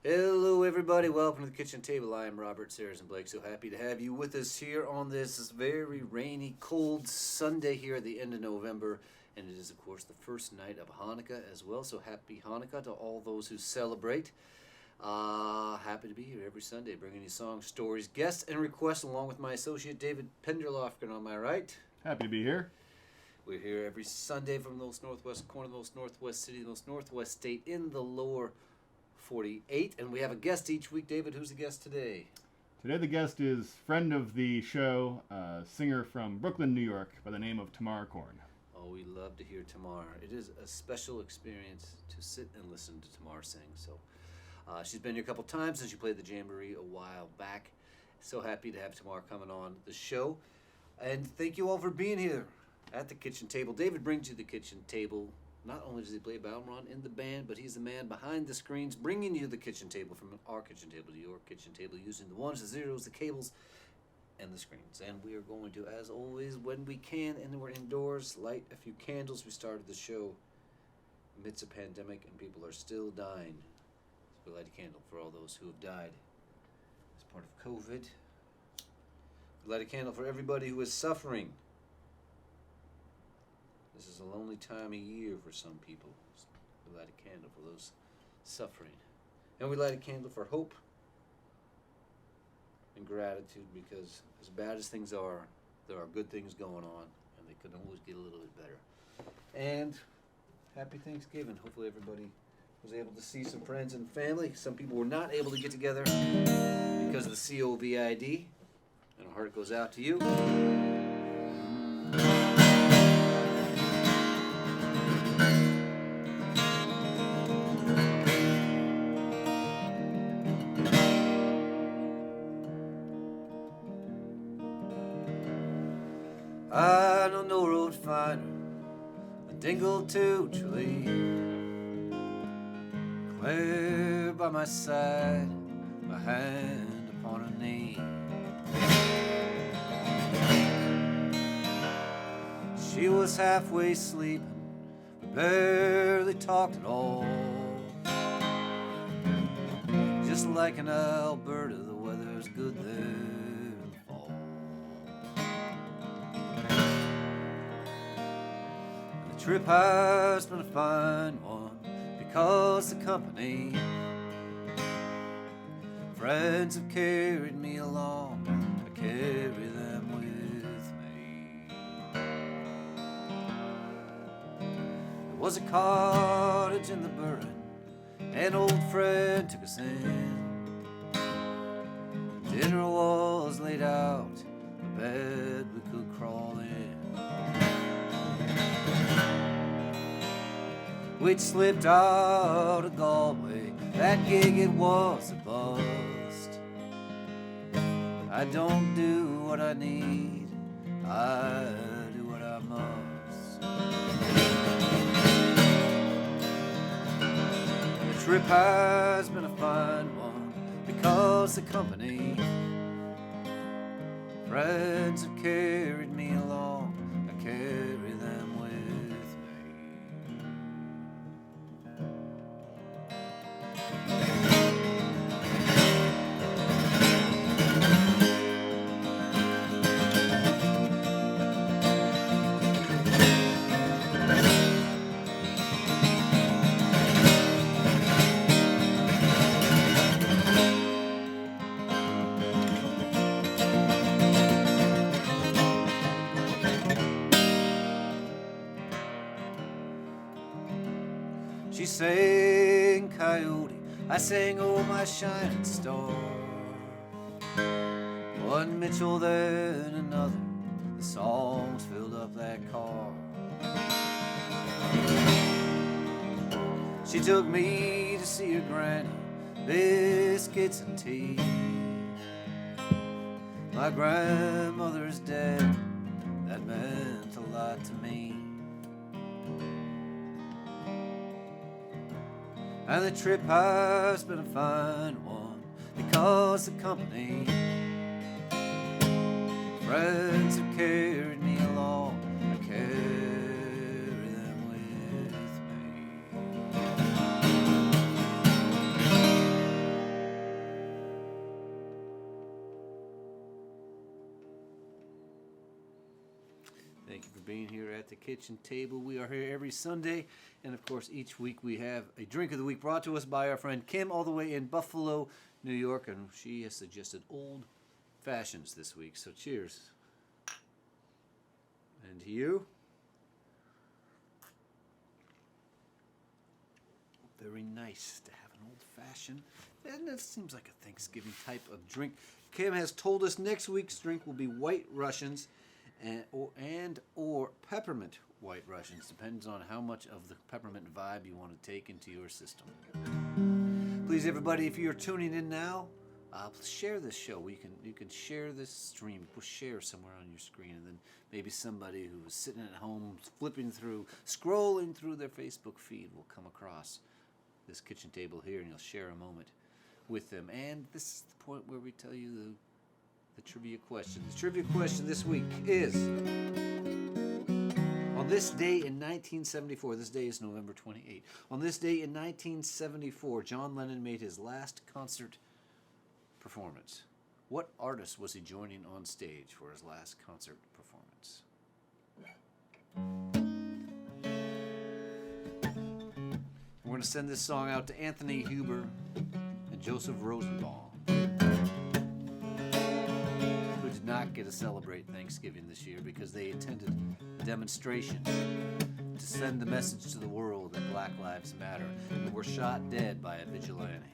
Hello, everybody. Welcome to the kitchen table. I am Robert Sarazin Blake. So happy to have you with us here on this very rainy, cold Sunday here at the end of November. And it is, of course, the first night of Hanukkah as well. So happy Hanukkah to all those who celebrate. Happy to be here every Sunday, bringing you songs, stories, guests, and requests, along with my associate David Penderlofgren on my right. Happy to be here. We're here every Sunday from the most northwest corner, the most northwest city, the most northwest state in the lower 48, and we have a guest each week. David, who's the guest today? Today the guest is friend of the show, singer from Brooklyn, New York, by the name of Tamar Korn. Oh, we love to hear Tamar. It is a special experience to sit and listen to Tamar sing. So she's been here a couple times since she played the Jamboree a while back. So happy to have Tamar coming on the show. And thank you all for being here at the kitchen table. David brings you the kitchen table. Not only does he play Bellingham in the band, but he's the man behind the screens, bringing you the kitchen table from our kitchen table to your kitchen table, using the ones, the zeros, the cables, and the screens. And we are going to, as always, when we can, and we're indoors, light a few candles. We started the show amidst a pandemic, and people are still dying. So we light a candle for all those who have died as part of COVID. We light a candle for everybody who is suffering. This is a lonely time of year for some people. We light a candle for those suffering. And we light a candle for hope and gratitude, because as bad as things are, there are good things going on, and they could always get a little bit better. And happy Thanksgiving. Hopefully everybody was able to see some friends and family. Some people were not able to get together because of the COVID. And our heart goes out to you. I know no road finder, a dingle to Tralee. Claire by my side, my hand upon her knee. She was halfway sleeping, we barely talked at all. Just like in Alberta, the weather's good there in the fall. The trip has been a fine one, because the company, friends have carried me along, I carry them with me. There was a cottage in the Burren, an old friend took us in. Dinner was laid out, a bed we could crawl in. We'd slipped out of Galway, that gig it was a bust. I don't do what I need, I do what I must. The trip has been a fine one, because the company, friends have carried me along, I carry them with me. She sang Coyote, I sang Oh My Shining Star. One Mitchell then another, the songs filled up that car. She took me to see her granny, biscuits and tea. My grandmother's dead, that meant a lot to me. And the trip has been a fine one, because the company, friends have carried me along, I carry them with me. for being here at the kitchen table. We are here every Sunday, and of course, each week we have a drink of the week brought to us by our friend Kim, all the way in Buffalo, New York, and she has suggested old fashions this week. So cheers. And to you. Very nice to have an old fashioned. And it seems like a Thanksgiving type of drink. Kim has told us next week's drink will be White Russians or peppermint White Russians. Depends on how much of the peppermint vibe you want to take into your system. Please, everybody, if you're tuning in now, share this show. You can share this stream. Share somewhere on your screen, and then maybe somebody who is sitting at home, scrolling through their Facebook feed will come across this kitchen table here, and you'll share a moment with them. And this is the point where we tell you the trivia question. The trivia question this week is, on this day in 1974, this day is November 28th, on this day in 1974, John Lennon made his last concert performance. What artist was he joining on stage for his last concert performance? We're going to send this song out to Anthony Huber and Joseph Rosenbaum, who did not get to celebrate Thanksgiving this year because they attended a demonstration to send the message to the world that Black Lives Matter and were shot dead by a vigilante.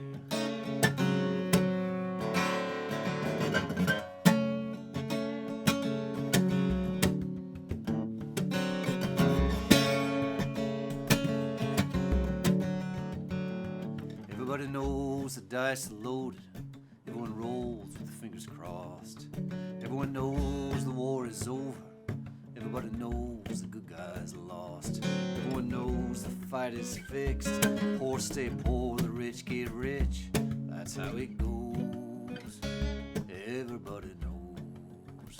Everybody knows the dice are loaded. Everyone rolls with the fingers crossed. Everyone knows the war is over. Everybody knows the good guys are lost. Everyone knows the fight is fixed. Poor stay poor, the rich get rich. That's how it goes. Everybody knows.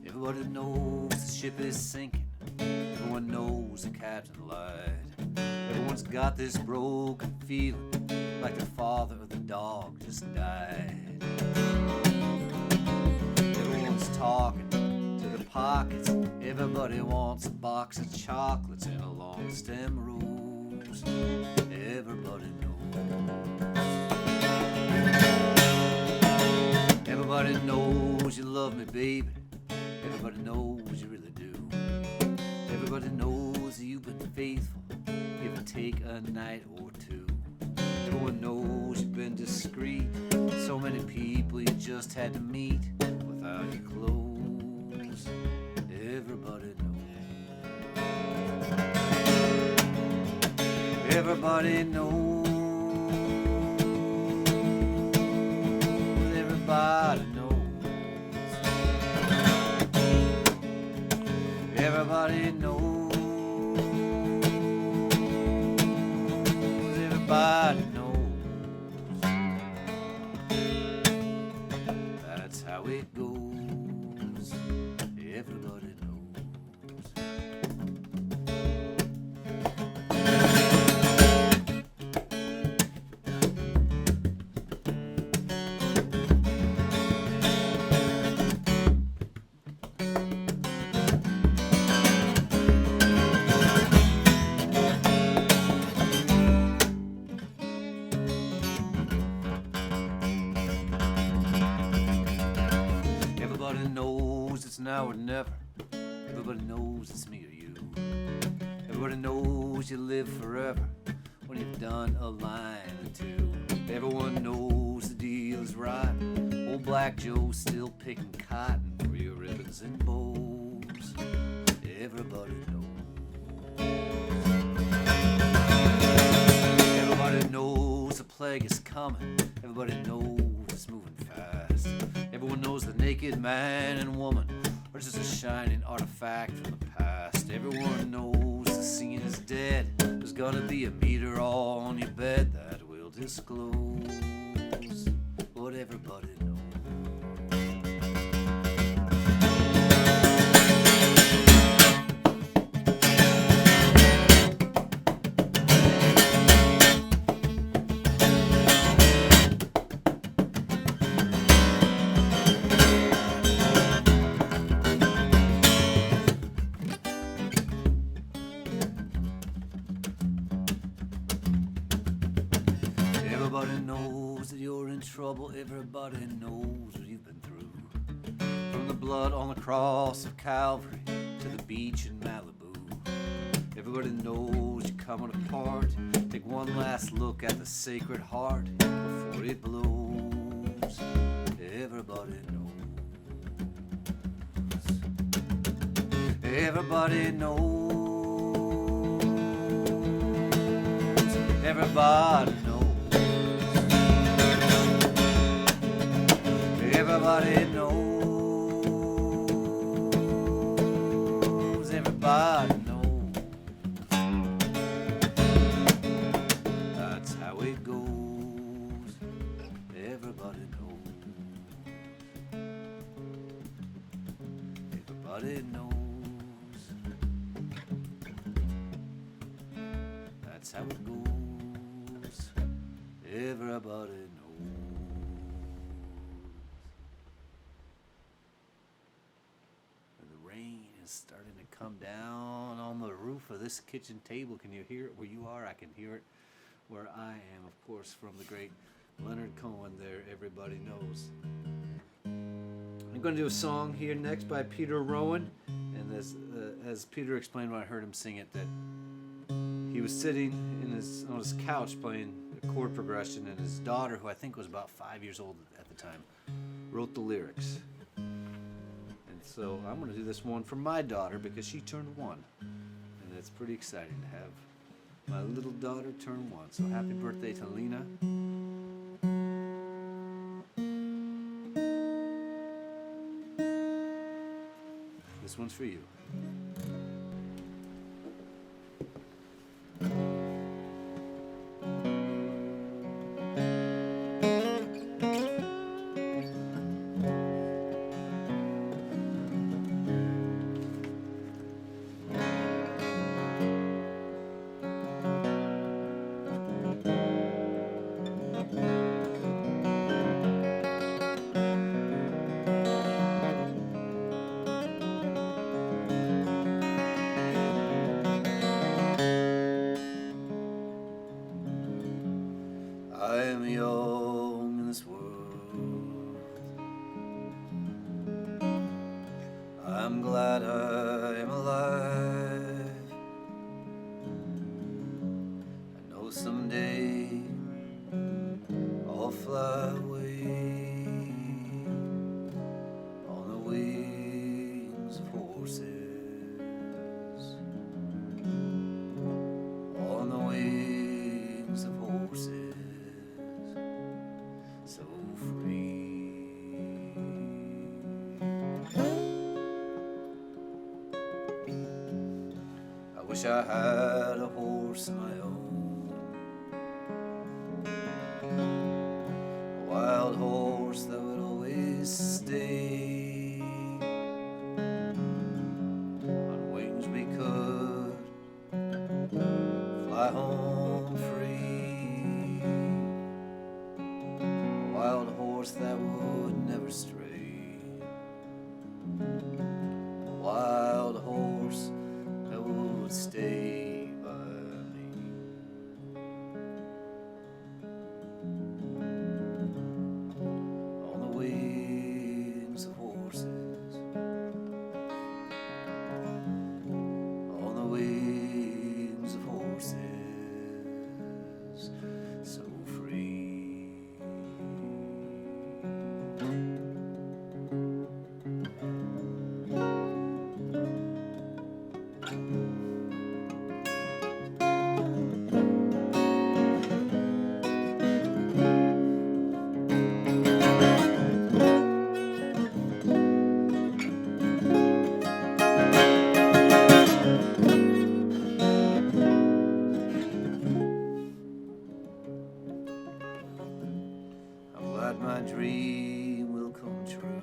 Everybody knows the ship is sinking. Everyone knows the captain lied. Everyone's got this broken feeling like the father of the dog just died. Everyone's talking to the pockets. Everybody wants a box of chocolates and a long stem rose. Everybody knows. Everybody knows you love me, baby. Everybody knows you really do. Everybody knows you've been faithful. Give and take a night or two. Everyone knows you've been discreet. So many people you just had to meet without your clothes. Everybody knows. Everybody knows. Everybody knows. Everybody knows. Everybody knows. That's how it goes. Everybody knows. Now or never. Everybody knows it's me or you. Everybody knows you live forever when you've done a line or two. Everyone knows the deal is right. Old Black Joe's still picking cotton for your ribbons and bows. Everybody knows. Everybody knows the plague is coming. Everybody knows it's moving fast. Everyone knows the naked man and woman are just a shining artifact from the past. Everyone knows the scene is dead. There's gonna be a meter all on your bed that will disclose what everybody knows. Everybody knows that you're in trouble. Everybody knows what you've been through. From the blood on the cross of Calvary to the beach in Malibu. Everybody knows you're coming apart. Take one last look at the Sacred Heart before it blows. Everybody knows. Everybody knows. Everybody knows. Everybody knows. Everybody knows. That's how it goes. Everybody knows. Everybody knows. That's how it goes. Everybody knows. The rain is starting to come down on the roof of this kitchen table. Can you hear it where you are? I can hear it where I am, of course, from the great Leonard Cohen there. Everybody knows. I'm going to do a song here next by Peter Rowan, and as Peter explained when I heard him sing it, that he was sitting on his couch playing a chord progression, and his daughter, who I think was about 5 years old at the time, wrote the lyrics. And so I'm going to do this one for my daughter because she turned 1, and it's pretty exciting to have my little daughter turn 1. So happy birthday to Lena. This one's for you. I am young in this world. I'm glad I am alive. I know someday I'll fly away on the wings of horses. On the wings of horses. So free. I wish I had a horse of my own, a wild horse that would always stay on wings we could fly home free. Wild horse that would never stray. A wild horse that would stay by me. On the wings of horses. On the wings of horses. So free. I'm glad my dream will come true.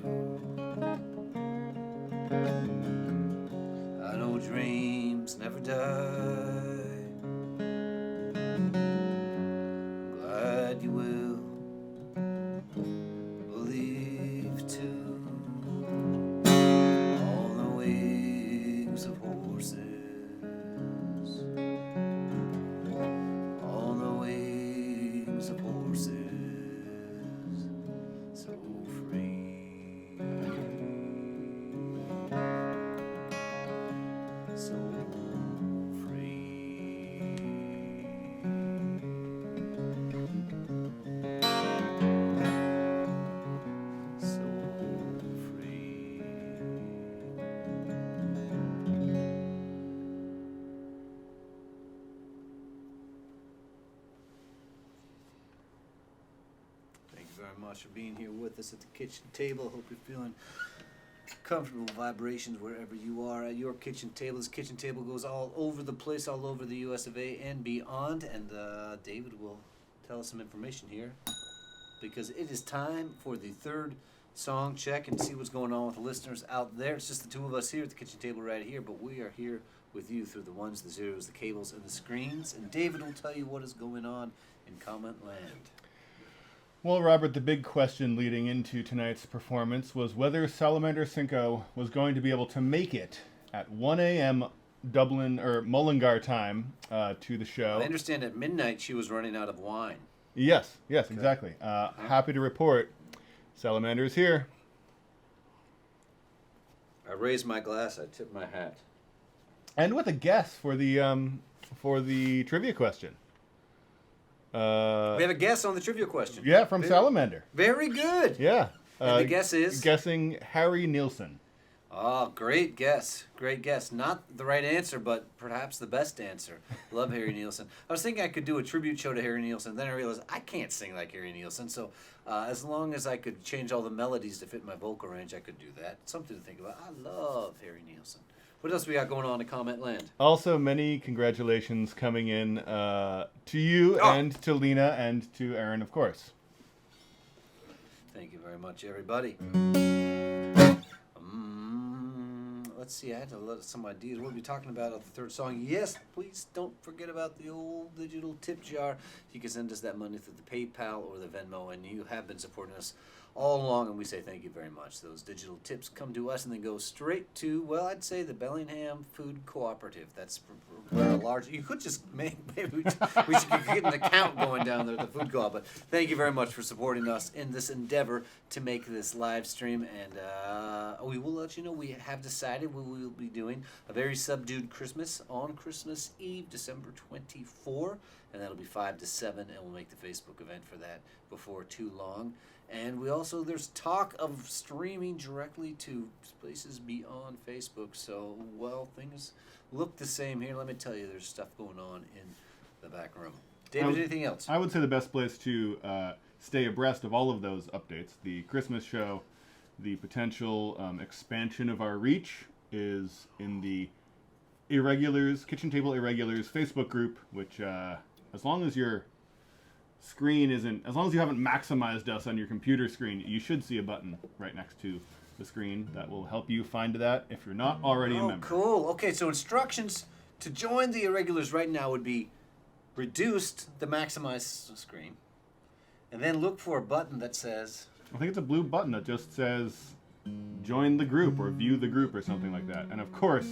I know dreams never die. I'm glad you will believe too. On the wings of horses. On the wings of horses. very much for being here with us at the kitchen table. Hope you're feeling comfortable vibrations wherever you are at your kitchen table. This kitchen table goes all over the place, all over the US of A and beyond. And David will tell us some information here because it is time for the third song check and see what's going on with the listeners out there. It's just the two of us here at the kitchen table right here, but we are here with you through the ones, the zeros, the cables, and the screens. And David will tell you what is going on in comment land. Well, Robert, the big question leading into tonight's performance was whether Salamander Cinco was going to be able to make it at 1 a.m. Dublin or Mullingar time to the show. I understand at midnight she was running out of wine. Yes, exactly. Happy to report, Salamander is here. I raised my glass. I tipped my hat. And with a guess for the trivia question. We have a guess on the trivia question. Yeah, from Salamander. Very good. Yeah. And the guess is? Guessing Harry Nilsson. Oh, great guess. Great guess. Not the right answer, but perhaps the best answer. Love Harry Nilsson. I was thinking I could do a tribute show to Harry Nilsson. Then I realized I can't sing like Harry Nilsson. So as long as I could change all the melodies to fit my vocal range, I could do that. Something to think about. I love Harry Nilsson. What else we got going on in comment land? Also, many congratulations coming in to you and to Lena and to Aaron, of course. Thank you very much, everybody. Let's see, I had to let some ideas. We'll be talking about the third song. Yes, please don't forget about the old digital tip jar. You can send us that money through the PayPal or the Venmo, and you have been supporting us all along, and we say thank you very much. Those digital tips come to us and then go straight to, well, I'd say the Bellingham Food Cooperative. That's where a large, you could just maybe we should get an account going down there at the food co-op. But thank you very much for supporting us in this endeavor to make this live stream. And we will let you know we have decided we will be doing a very subdued Christmas on Christmas Eve, December 24. And that'll be 5 to 7, and we'll make the Facebook event for that before too long. And we also, there's talk of streaming directly to places beyond Facebook. So, well, things look the same here. Let me tell you, there's stuff going on in the back room. David, anything else? I would say the best place to stay abreast of all of those updates, the Christmas show, the potential expansion of our reach, is in the Irregulars, Kitchen Table Irregulars Facebook group, which, as long as your screen isn't, as long as you haven't maximized us on your computer screen, you should see a button right next to the screen that will help you find that if you're not already a member. Cool. Okay, so instructions to join the Irregulars right now would be reduce the maximize screen, and then look for a button that says, I think it's a blue button that just says join the group or view the group or something like that. And of course,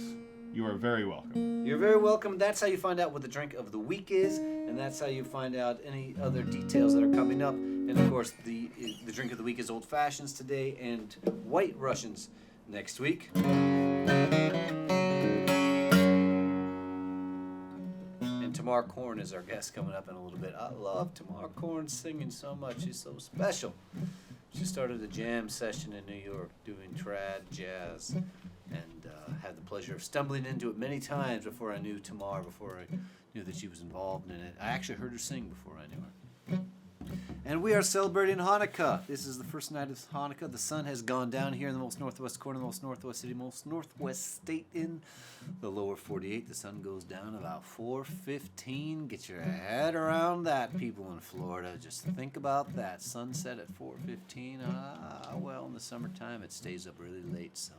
you are very welcome. You're very welcome. That's how you find out what the drink of the week is, and that's how you find out any other details that are coming up. And of course, the drink of the week is Old Fashions today and White Russians next week. And Tamar Korn is our guest coming up in a little bit. I love Tamar Korn singing so much. She's so special. She started a jam session in New York doing trad jazz, and had the pleasure of stumbling into it many times before I knew Tamar, before I knew that she was involved in it. I actually heard her sing before I knew her. And we are celebrating Hanukkah. This is the first night of Hanukkah. The sun has gone down here in the most northwest corner, the most northwest city, most northwest state in the lower 48. The sun goes down about 4:15. Get your head around that, people in Florida. Just think about that. Sunset at 4:15. Well, in the summertime, it stays up really late, so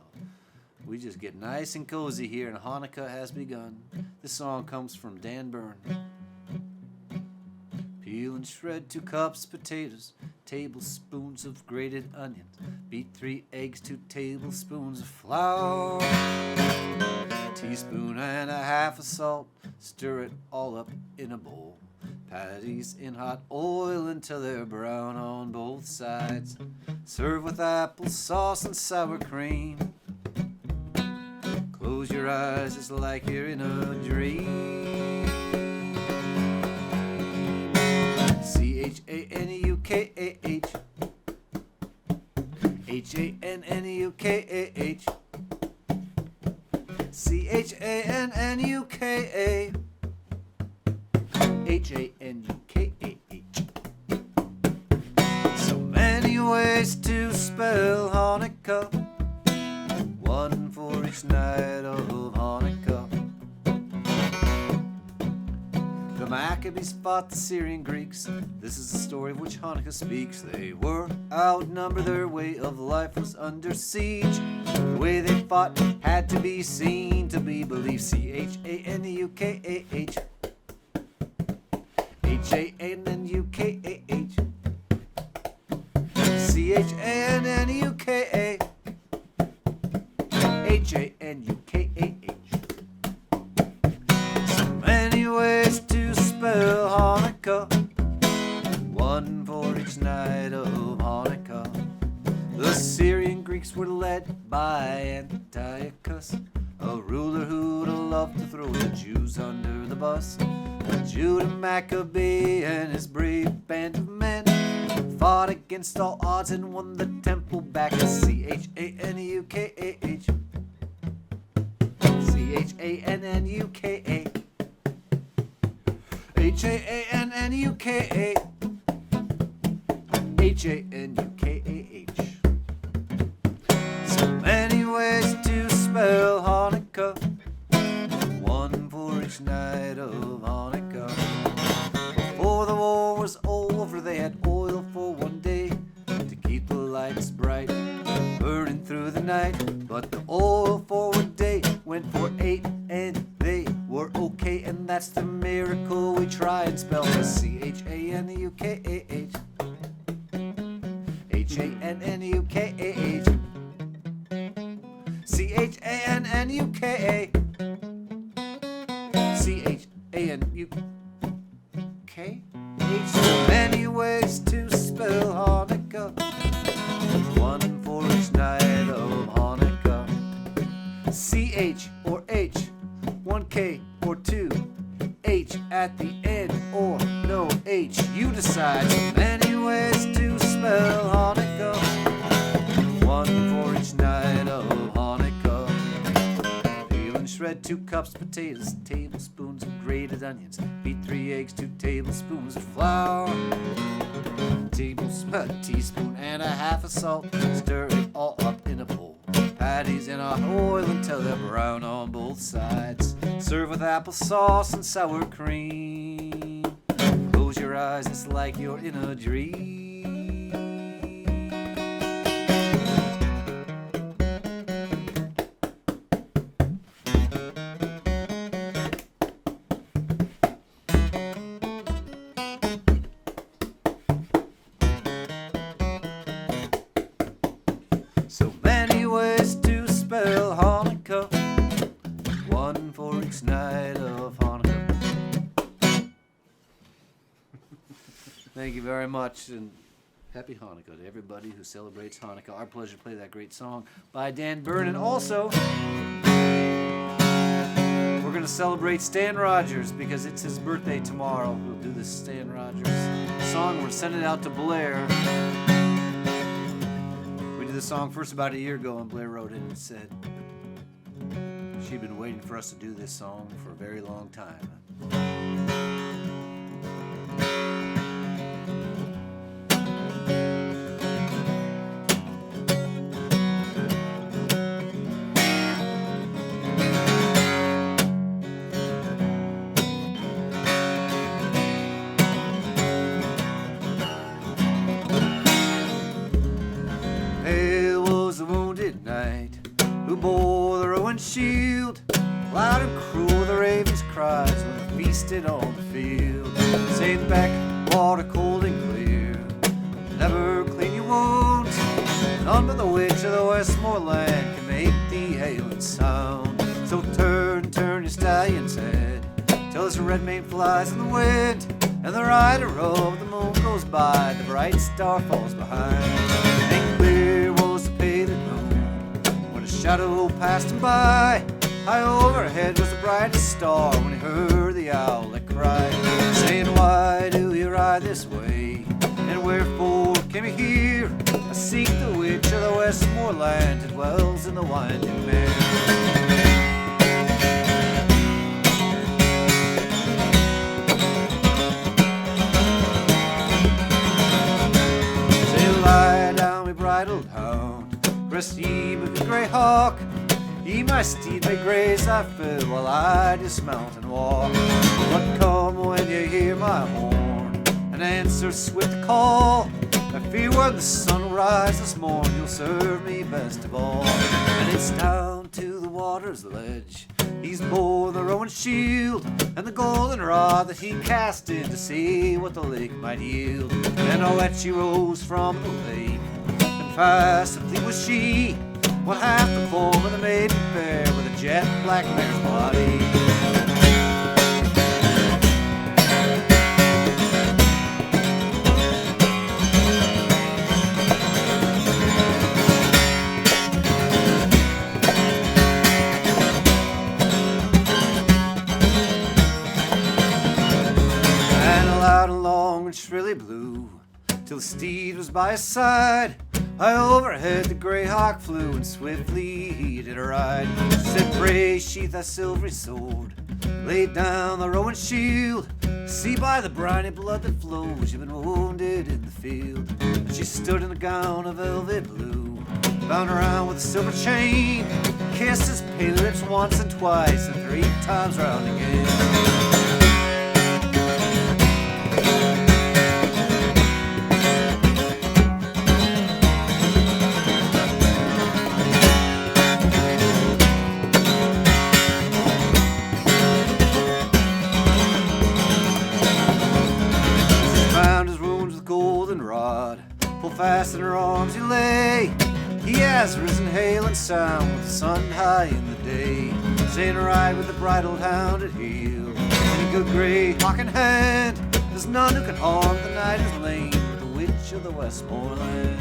we just get nice and cozy here, and Hanukkah has begun. This song comes from Dan Byrne. Peel and shred 2 cups potatoes, tablespoons of grated onions, beat 3 eggs, 2 tablespoons of flour, teaspoon and a half of salt, stir it all up in a bowl. Patties in hot oil until they're brown on both sides. Serve with applesauce and sour cream. Close your eyes just like you're in a dream. Channeukah, Channeukah, Channeukah, Hanukah. So many ways to spell Hanukkah, one for each night of Hanukkah. The Maccabees fought the Syrian Greeks. This is the story of which Hanukkah speaks. They were outnumbered, their way of life was under siege. The way they fought had to be seen to be believed. C-H-A-N-U-K-A-H. H-A-N-N-U-K-A-H. C-H-A-N-N-U-K-A. H-A-N-U-K-A-H. So many ways to spell Hanukkah, one for each night of Hanukkah. The Syrian Greeks were led by Antiochus, a ruler who'd love to throw the Jews under the bus. But Judah Maccabee and his brave band of men fought against all odds and won the temple back. C-H-A-N-U-K-A-H. C-H-A-N-N-U-K-A. H-A-N-N-U-K-A. H-A-N-U-K-A-H. So many ways to spell Hanukkah, one for each night of Hanukkah. Before the war was over, they had oil for one day to keep the lights bright, burning through the night. But the oil for one day went for 8, and they were okay. And that's the miracle we try and spell. C-H-A-N-U-K-A-H. H-A-N-N-U-K-A-H. C-H-A-N-N-U-K-A. C-H-A-N-U-K-H. So many ways to spell Hanukkah, one for each night of Hanukkah. C-H or H, one K or two, H at the end or no H, you decide. So many ways to spell Hanukkah, one for each night of Hanukkah. Peel and shred 2 cups potatoes, tablespoons of grated onions. Beat 3 eggs, 2 tablespoons of flour, a teaspoon and a half of salt. Stir it all up in a bowl. Patties in hot oil until they're brown on both sides. Serve with applesauce and sour cream. Close your eyes, it's like you're in a dream. So many ways to spell Hanukkah, one for each night of Hanukkah. Thank you very much, and happy Hanukkah to everybody who celebrates Hanukkah. Our pleasure to play that great song by Dan Byrne. And also, we're going to celebrate Stan Rogers because it's his birthday tomorrow. We'll do this Stan Rogers song. We're sending it out to Blair. The song first about a year ago, and Blair wrote in and said she'd been waiting for us to do this song for a very long time. Who bore the Rowan shield, loud and cruel the raven's cries when they feasted on the field. Saying back, water cold and clear, never clean your wounds. None but the witch of the Westmoreland can make the hailing sound. So turn your stallion's head, till this red mane flies in the wind, and the rider of the moon goes by, the bright star falls behind. And clear was the painted moon, shadow passed him by. High overhead was the brightest star when he heard the owlet cry, saying, why do you ride this way, and wherefore came you here? I seek the witch of the Westmoreland who dwells in the winding mere. Say, lie down steed with a grey hawk. Ye my steed may graze thy fill while I dismount and walk. But come when you hear my horn and answer swift the call. I fear when the sun will rise this morn you'll serve me best of all. And it's down to the water's ledge he's bore the Roman shield and the golden rod that he cast in to see what the lake might yield. And out she rose from the lake, and fast and fleet was she, what half the form of the maiden fair with a jet black mare's body. Loud and long and shrilly blew till the steed was by his side. High overhead the grey hawk flew and swiftly he did ride. She said, pray sheath thy silvery sword, lay down the Roman shield. See by the briny blood that flows you've been wounded in the field. And she stood in a gown of velvet blue, bound around with a silver chain, kissed his pale lips once and twice and 3 times round again. Fast in her arms he lay. He has risen hale and sound with the sun high in the day, saying ride with the bridled hound at heel, and a good grey hawk in hand. There's none who can harm the night is lane with the witch of the Westmoreland.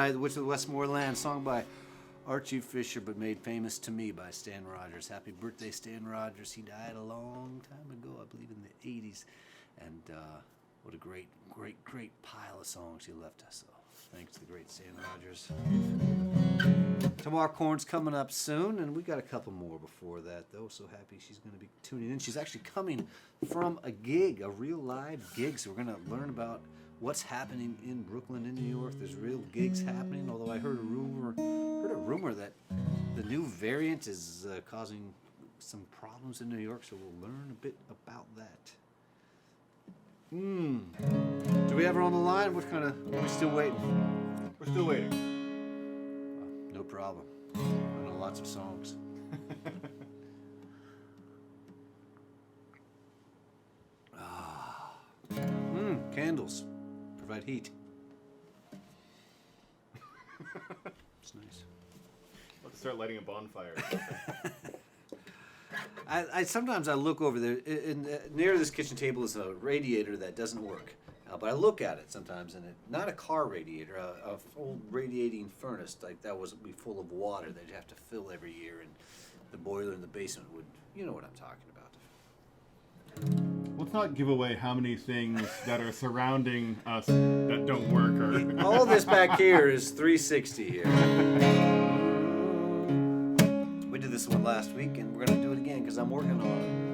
The Witch of the Westmoreland, sung by Archie Fisher, but made famous to me by Stan Rogers. Happy birthday, Stan Rogers. He died a long time ago, I believe in the 80s. And what a great pile of songs he left us. So thanks to the great Stan Rogers. Tamar Korn's coming up soon, and we got a couple more before that, though. So happy she's going to be tuning in. She's actually coming from a gig, a real live gig. So we're going to learn about what's happening in Brooklyn, in New York. There's real gigs happening, although I heard a rumor that the new variant is causing some problems in New York, so we'll learn a bit about that. Do we have her on the line? Are we still waiting? We're still waiting. No problem. I know lots of songs. Candles. Provide heat. It's nice. Let's start lighting a bonfire. I sometimes I look over there. Near this kitchen table is a radiator that doesn't work. But I look at it sometimes, and not a car radiator, a full radiating furnace like that would be full of water that you have to fill every year, and the boiler in the basement would. You know what I'm talking about. Let's not give away how many things that are surrounding us that don't work. All this back here is 360 here. We did this one last week, and we're going to do it again because I'm working on it.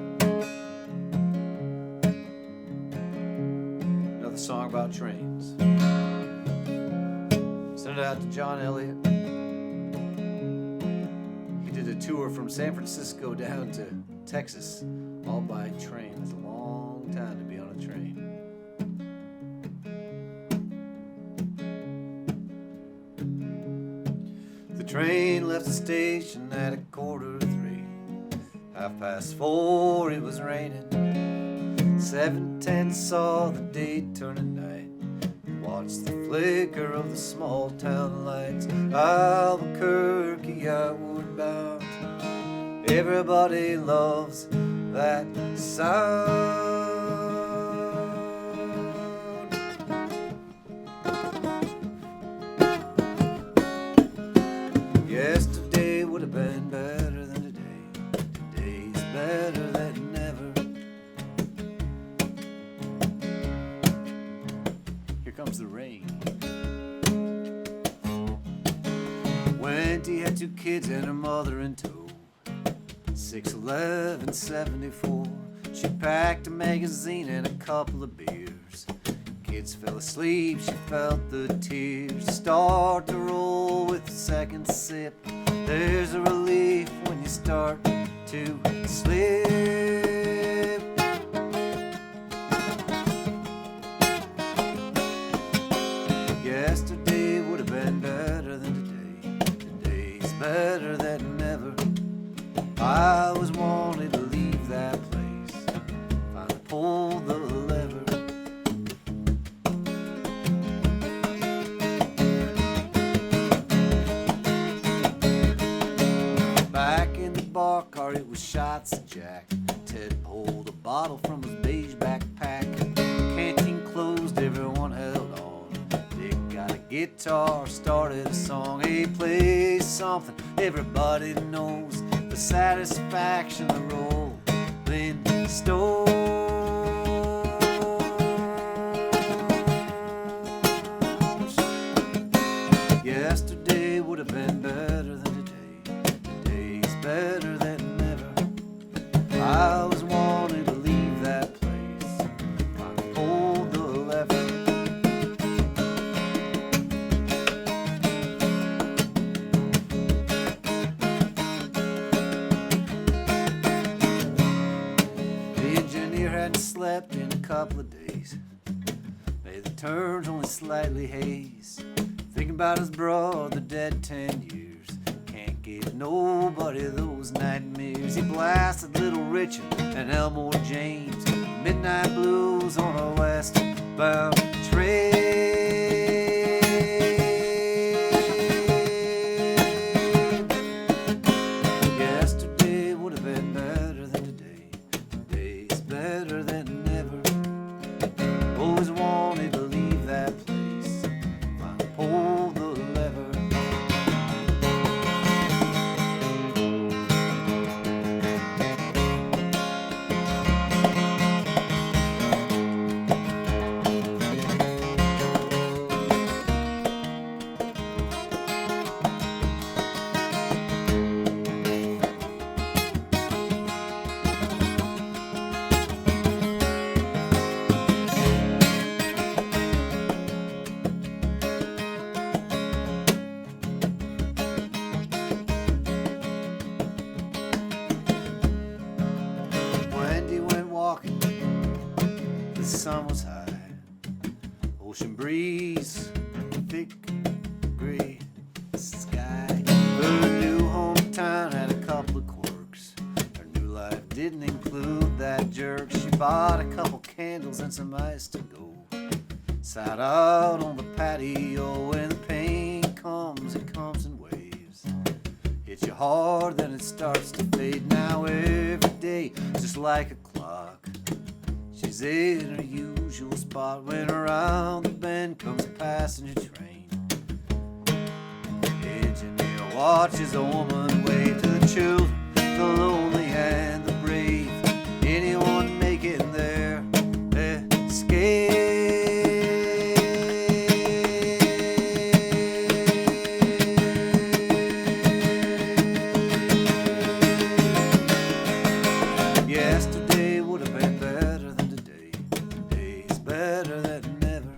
Another song about trains. Send it out to John Elliott. He did a tour from San Francisco down to Texas, all by train. That's a long time to be on a train. The train left the station at 2:45. 4:30 it was raining. 7:10 saw the day turn to night. Watched the flicker of the small town lights. Albuquerque outward bound. Everybody loves that sound. Yesterday would have been better than today. Today's better than never. kids and her mother in tow. 6/11/74. She packed a magazine and a couple of beers. Kids fell asleep, she felt the tears start to roll with the second sip. There's a relief when you start to slip. Yesterday would have been better than today. Today's better than never. I was wanting to leave that place. Finally pulled the lever. Back in the bar car, it was shots of Jack. Ted pulled a bottle from his beige backpack. Canteen closed, everyone held on. Dick got a guitar, started a song. He plays something everybody knows. The satisfaction, the Rolling Stones. Yesterday would have been better than today. Today's better than ever. I was wanting to leave that place. I pulled the lever. The engineer hadn't slept in a couple of days. Made the turns only slightly haze. Thinking about his brother dead 10 years. Can't give nobody those nightmares. He blasted Little Richard and Elmore James. Midnight blues on a westbound train. Yesterday would have been better than today. Today's better than ever. Always wanted to leave that place. Finally pull the lever. Wendy went walking, the sun was high. Ocean breeze, thick gray sky. Her new hometown had a couple of quirks. Her new life didn't include that jerk. She bought a couple candles and some ice to go. Sat out on the patio. When the pain comes, it comes in waves. Hits you hard, then it starts to fade. Now every day, just like a clock, she's in her usual spot. When around the bend comes a passenger train. Engineer watches a woman wave to the children, the lonely and the brave. Anyone making their escape. Yesterday would have been better than today. Today's better than ever.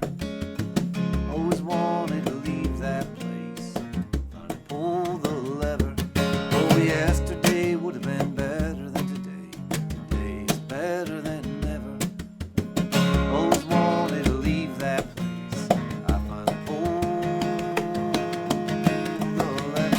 Always wanted to leave that place. Finally pull the lever. Oh, yesterday would have been better than today. Today's better than ever. Always wanted to leave that place. I finally pulled the lever.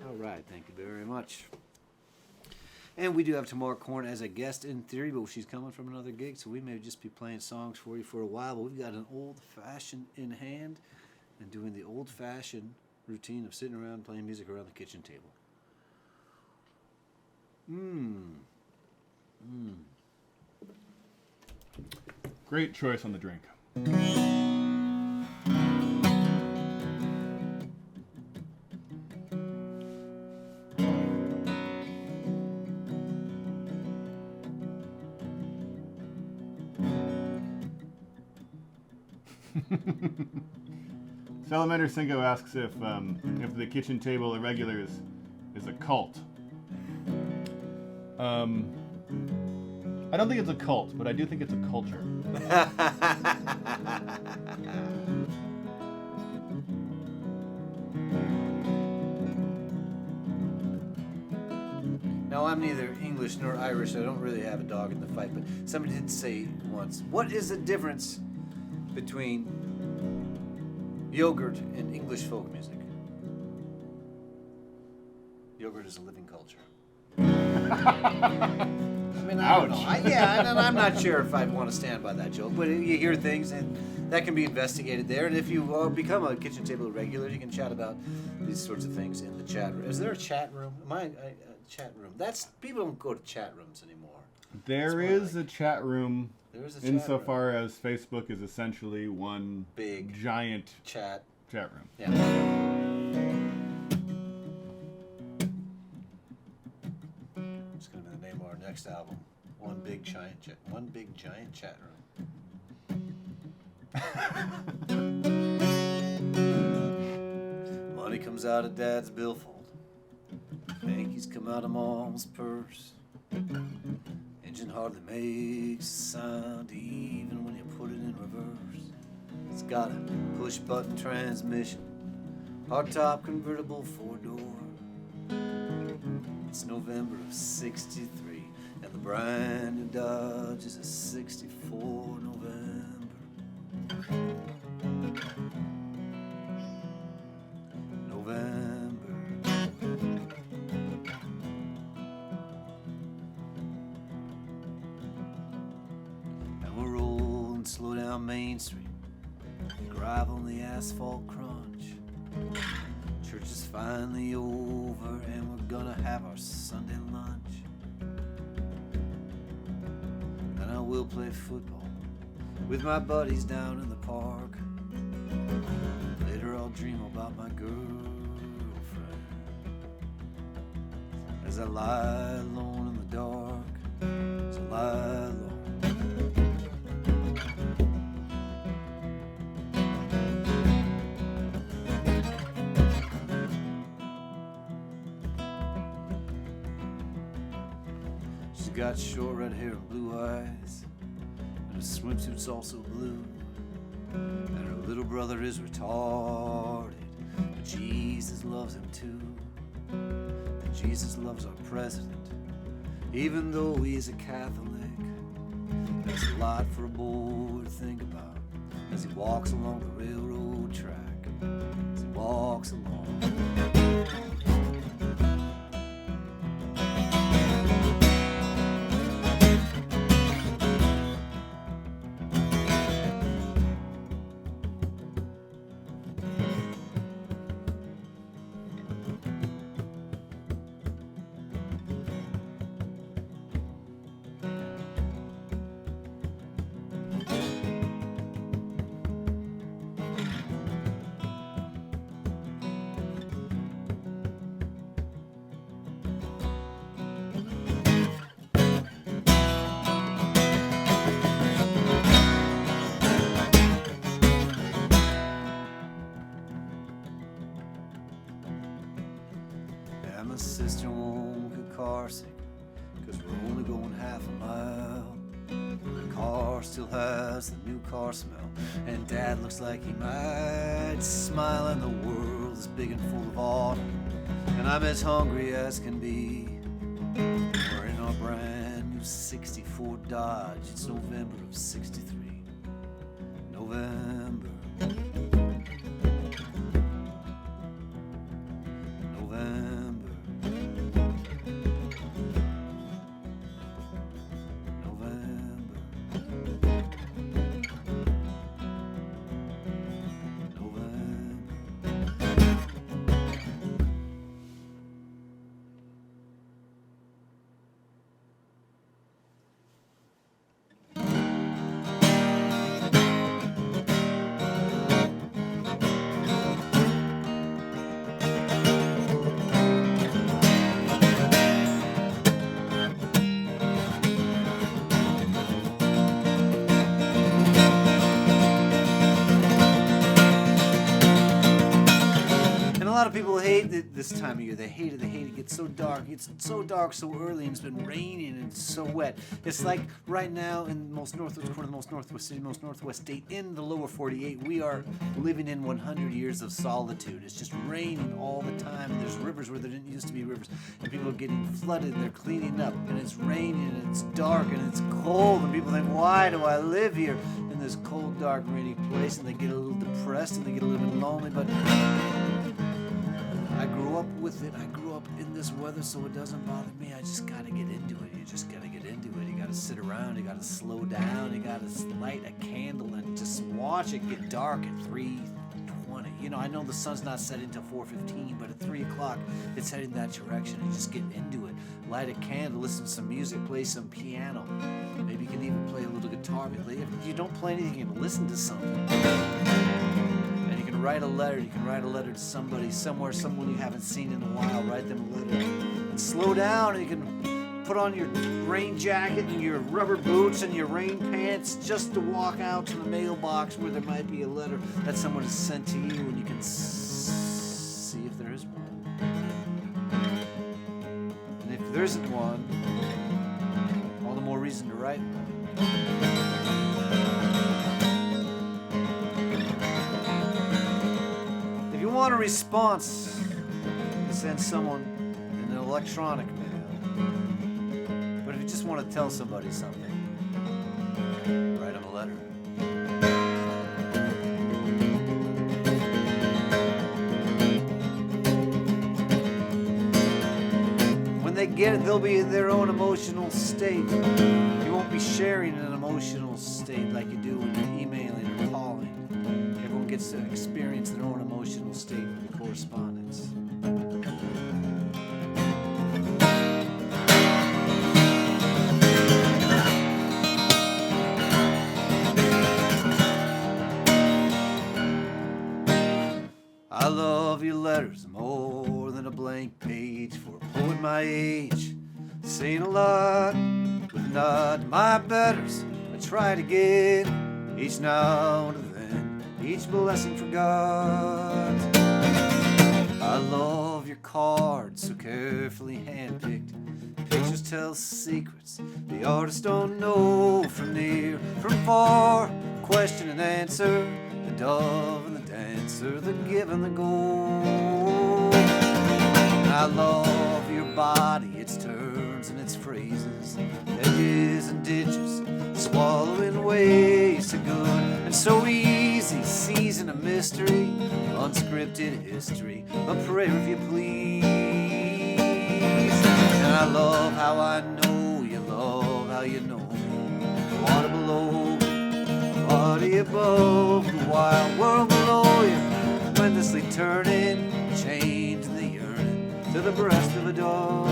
All right, thank you very much. And we do have Tamar Korn as a guest in theory, but she's coming from another gig, so we may just be playing songs for you for a while. But we've got an old-fashioned in hand and doing the old-fashioned routine of sitting around playing music around the kitchen table. Great choice on the drink. Salamander Cinco asks if the kitchen table irregulars is a cult. I don't think it's a cult, but I do think it's a culture. Now, I'm neither English nor Irish, so I don't really have a dog in the fight, but somebody did say once, what is the difference between yogurt and English folk music? Yogurt is a living culture. I mean, I don't know. I'm not sure if I'd want to stand by that joke, but you hear things and that can be investigated there. And if you become a kitchen table regular, you can chat about these sorts of things in the chat room. Is there a chat room? Chat room. People don't go to chat rooms anymore. There is a chat room. There is a chat insofar as Facebook is essentially one big giant chat room. Yeah. It's gonna be the name of our next album. One big giant chat room. Money comes out of Dad's billfold. Hankies come out of Mom's purse. Engine hardly makes a sound even when you put it in reverse. It's got a push-button transmission, hardtop convertible four-door. It's November of '63, and the brand new Dodge is a '64 November. Slow down Main Street, drive on the asphalt crunch. Church is finally over and we're gonna have our Sunday lunch. Then I will play football with my buddies down in the park. Later I'll dream about my girlfriend as I lie alone in the dark, as I lie alone. Got short red hair and blue eyes, and her swimsuit's also blue, and her little brother is retarded, but Jesus loves him too, and Jesus loves our president, even though he's a Catholic. There's a lot for a boy to think about as he walks along the railroad track, as he walks along. My sister won't get car sick, 'cause we're only going half a mile. The car still has the new car smell, and Dad looks like he might smile, and the world is big and full of autumn, and I'm as hungry as can be. We're in our brand new '64 Dodge. It's November of '63. November. hate this time of year. They hate it. It gets so dark. It's so dark so early, and it's been raining, and it's so wet. It's like right now in the most northwest corner, the most northwest city, most northwest state, in the lower 48, we are living in 100 years of solitude. It's just raining all the time, and there's rivers where there didn't used to be rivers, and people are getting flooded, and they're cleaning up, and it's raining, and it's dark, and it's cold, and people think, why do I live here in this cold, dark, rainy place? And they get a little depressed, and they get a little bit lonely, but I grew up with it. I grew up in this weather, so it doesn't bother me. I just gotta get into it. You just gotta get into it. You gotta sit around. You gotta slow down. You gotta light a candle and just watch it get dark at 3:20. You know, I know the sun's not setting till 4:15, but at 3 o'clock, it's heading that direction. And just get into it. Light a candle. Listen to some music. Play some piano. Maybe you can even play a little guitar. If you don't play anything, you can listen to something. You can write a letter. You can write a letter to somebody somewhere, someone you haven't seen in a while. Write them a letter. And slow down, and you can put on your rain jacket and your rubber boots and your rain pants just to walk out to the mailbox where there might be a letter that someone has sent to you, and you can see if there is one. And if there isn't one, all the more reason to write one. If you want a response, send someone an electronic mail. But if you just want to tell somebody something, write them a letter. When they get it, they'll be in their own emotional state. You won't be sharing an emotional state like you do when you're emailing or calling. Everyone gets to experience their own emotional state with the correspondence. I love your letters more than a blank page for a poet my age. Saying a lot with not my betters. I try to get each now and then, each blessing for God. I love your cards so carefully handpicked. Pictures tell secrets the artists don't know. From near, from far, question and answer, the dove and the dancer, the give and the go. I love your body, its turns and its phrases, edges and ditches, swallowing ways to good, and so easy, season a mystery, unscripted history, a prayer if you please. And I love how I know you love how you know me. Water below, body above, the wild world below you, endlessly turning, chained to the yearning, to the breast of a dog.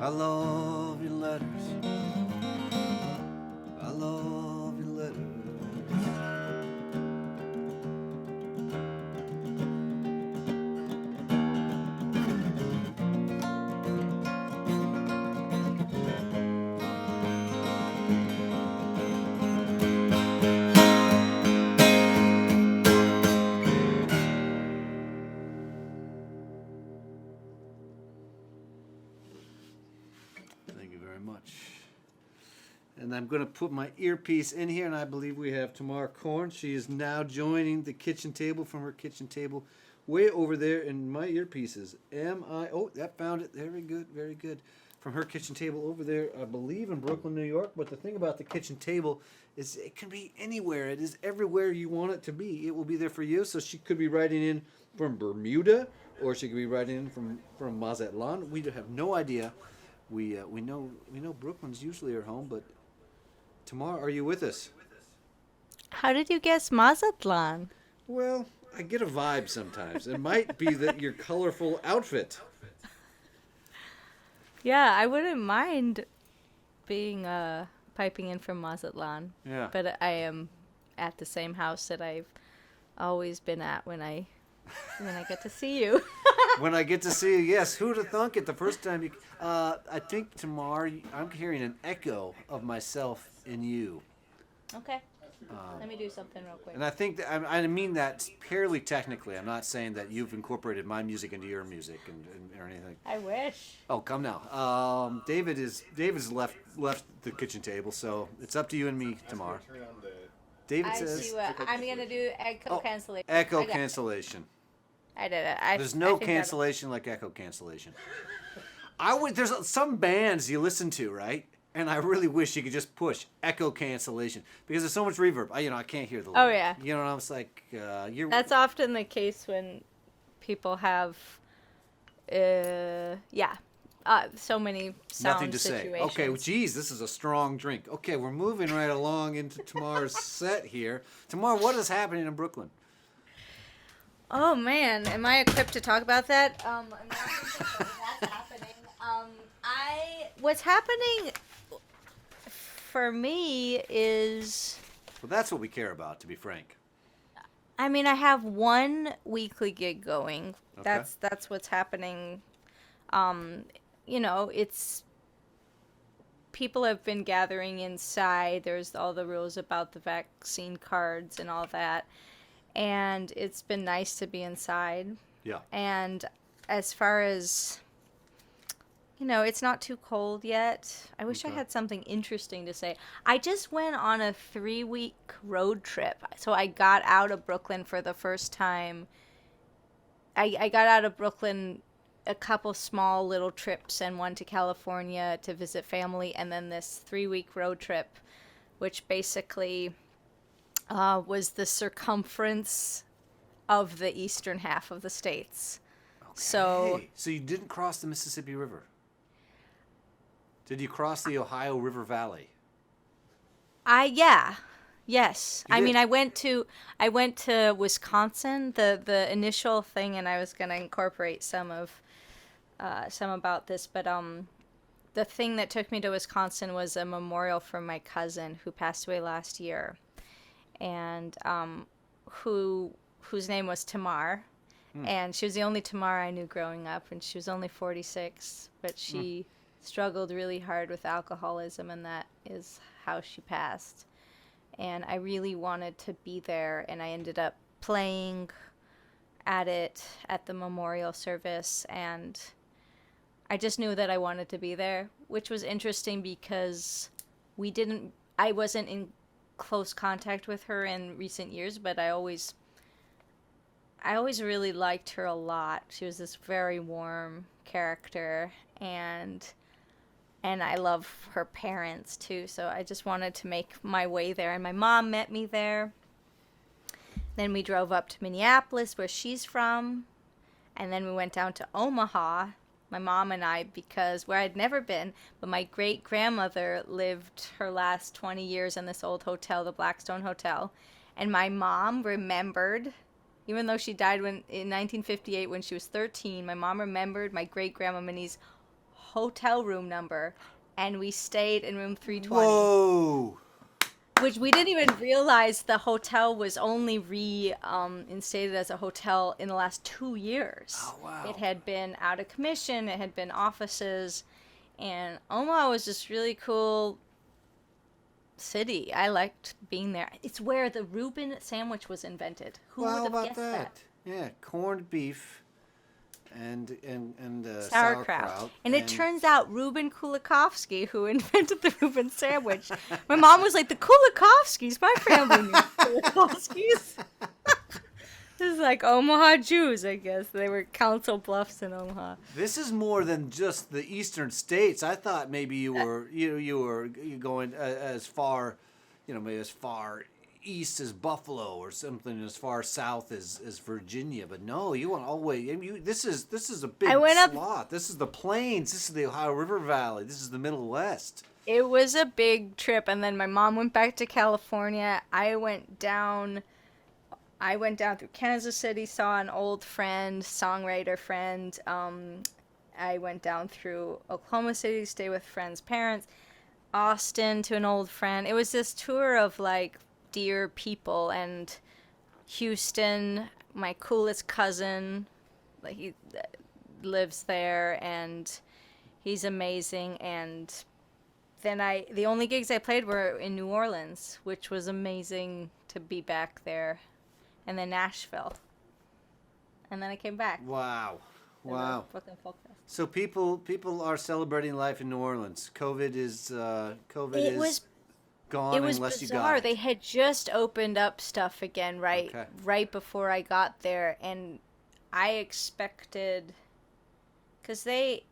I love your letters. I love your letters. Thank you very much. And I'm going to put my earpiece in here, and I believe we have Tamar Korn. She is now joining the kitchen table from her kitchen table way over there in my earpieces. Oh, that found it. Very good, very good. From her kitchen table over there, I believe in Brooklyn, New York. But the thing about the kitchen table is it can be anywhere. It is everywhere you want it to be. It will be there for you. So she could be writing in from Bermuda, or she could be writing in from Mazatlan. We have no idea. We know Brooklyn's usually her home, but Tamar, are you with us? How did you guess Mazatlan? Well, I get a vibe sometimes. It might be that your colorful outfit. Yeah, I wouldn't mind being piping in from Mazatlan. Yeah. But I am at the same house that I've always been at when I get to see you. When I get to see you, yes. Who'd have thunk it the first time you... I think, Tamar, I'm hearing an echo of myself in you. Okay. Let me do something real quick. And I think that, I mean that purely technically. I'm not saying that you've incorporated my music into your music or anything. I wish. Oh, come now. David's left the kitchen table, so it's up to you and me, Tamar. David I says see what I'm gonna do. Echo cancellation. echo cancellation. I did it. There's no cancellation like echo cancellation. There's some bands you listen to, right? And I really wish you could just push echo cancellation because there's so much reverb. I can't hear the lyric. Oh, yeah. You know, I was like, you're. That's often the case when people have, so many sound Nothing to situations. say. Okay, well, geez, this is a strong drink. Okay, we're moving right along into Tamar's set here. Tamar, what is happening in Brooklyn? Oh man, am I equipped to talk about that? I'm not sure that's happening. What's happening for me is, Well, that's what we care about, to be frank. I mean, I have one weekly gig going. Okay. That's what's happening. It's people have been gathering inside. There's all the rules about the vaccine cards and all that. And it's been nice to be inside. Yeah. And as far as, it's not too cold yet. I wish I had something interesting to say. I just went on a 3-week road trip. So I got out of Brooklyn for the first time. I got out of Brooklyn a couple small little trips and one to California to visit family. And then this 3-week road trip, which basically was the circumference of the eastern half of the states. Okay. So you didn't cross the Mississippi River? Did you cross the Ohio River Valley? Yes. You I did? mean, I went to Wisconsin, the initial thing, and I was going to incorporate some about this, but the thing that took me to Wisconsin was a memorial for my cousin who passed away last year, and whose name was Tamar, and she was the only Tamar I knew growing up, and she was only 46, but she struggled really hard with alcoholism, and that is how she passed. And I really wanted to be there, and I ended up playing at the memorial service, and I just knew that I wanted to be there, which was interesting because I wasn't in close contact with her in recent years, but I always really liked her a lot. She was this very warm character, and I love her parents too, so I just wanted to make my way there. And my mom met me there. Then we drove up to Minneapolis, where she's from, and then we went down to Omaha, my mom and I, because where I'd never been, but my great-grandmother lived her last 20 years in this old hotel, the Blackstone Hotel, and my mom remembered, even though she died in 1958 when she was 13, my mom remembered my great-grandma Minnie's hotel room number, and we stayed in room 320. Whoa! Which we didn't even realize the hotel was only reinstated as a hotel in the last 2 years. Oh, wow. It had been out of commission, it had been offices, and Omaha was just really cool city. I liked being there. It's where the Reuben sandwich was invented. Who would have guessed that? Yeah, corned beef and sauerkraut. And it turns out Reuben Kulikovsky, who invented the Reuben sandwich. My mom was like, the Kulikovskis, my family knew Kulikovskis. This is like Omaha Jews, I guess. They were Council Bluffs in Omaha. This is more than just the eastern states. I thought maybe you were going as far, maybe as far east as Buffalo or something as far south as Virginia, but no, you went all the way. This is a big slot. This is the plains. This is the Ohio River Valley. This is the Middle West. It was a big trip, and then my mom went back to California. I went down through Kansas City, saw an old friend, songwriter friend. I went down through Oklahoma City to stay with friends' parents, Austin to an old friend. It was this tour of like dear people, and Houston, my coolest cousin, like he lives there, and he's amazing. And then the only gigs I played were in New Orleans, which was amazing to be back there, and then Nashville, and then I came back. Wow. to the Wow. Brooklyn Folk Fest. So people are celebrating life in New Orleans. COVID is It was gone It was unless you bizarre. got it. They had just opened up stuff again Okay. right before I got there, and I expected, because they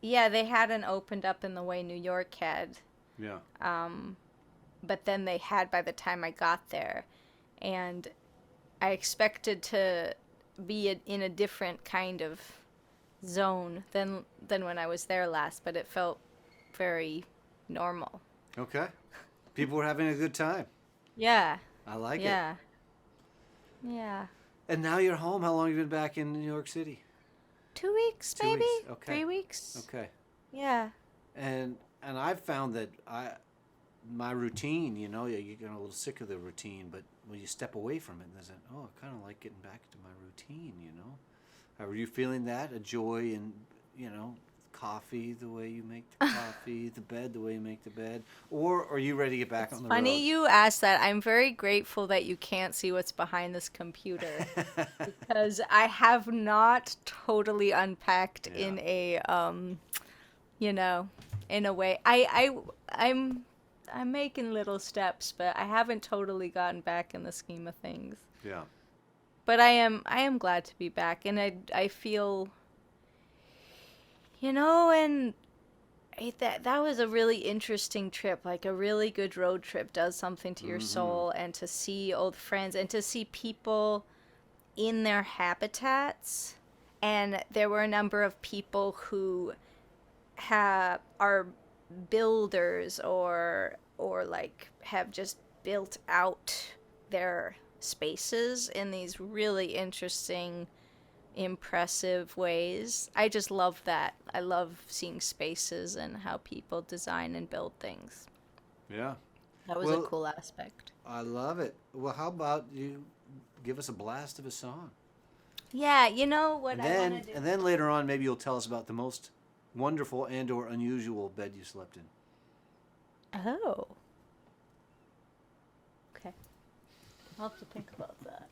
hadn't opened up in the way New York had, Yeah. but then they had by the time I got there, and I expected to be in a different kind of zone than when I was there last, but it felt very normal. Okay. People were having a good time. Yeah. I like it. Yeah. Yeah. And now you're home. How long have you been back in New York City? 2 weeks, 2 maybe? weeks, okay. 3 weeks? Okay. Yeah. And I've found that my routine, you get a little sick of the routine, but when you step away from it, there's I kind of like getting back to my routine. Are you feeling that? A joy in, coffee the way you make the coffee, the bed the way you make the bed? Or are you ready to get back on the road? Funny you asked that. I'm very grateful that you can't see what's behind this computer because I have not totally unpacked Yeah. in a in a way. I'm making little steps, but I haven't totally gotten back in the scheme of things. Yeah. But I am glad to be back, and I feel, and that was a really interesting trip. Like a really good road trip does something to your soul, and to see old friends and to see people in their habitats. And there were a number of people who are builders or like have just built out their spaces in these really interesting, impressive ways. I just love that. I love seeing spaces and how people design and build things. Yeah. That was Well, a cool aspect. I love it. Well, how about you give us a blast of a song? Yeah, what And I then, want to do. and then later on, maybe you'll tell us about the most wonderful and or unusual bed you slept in. Oh. Okay. I'll have to think about that.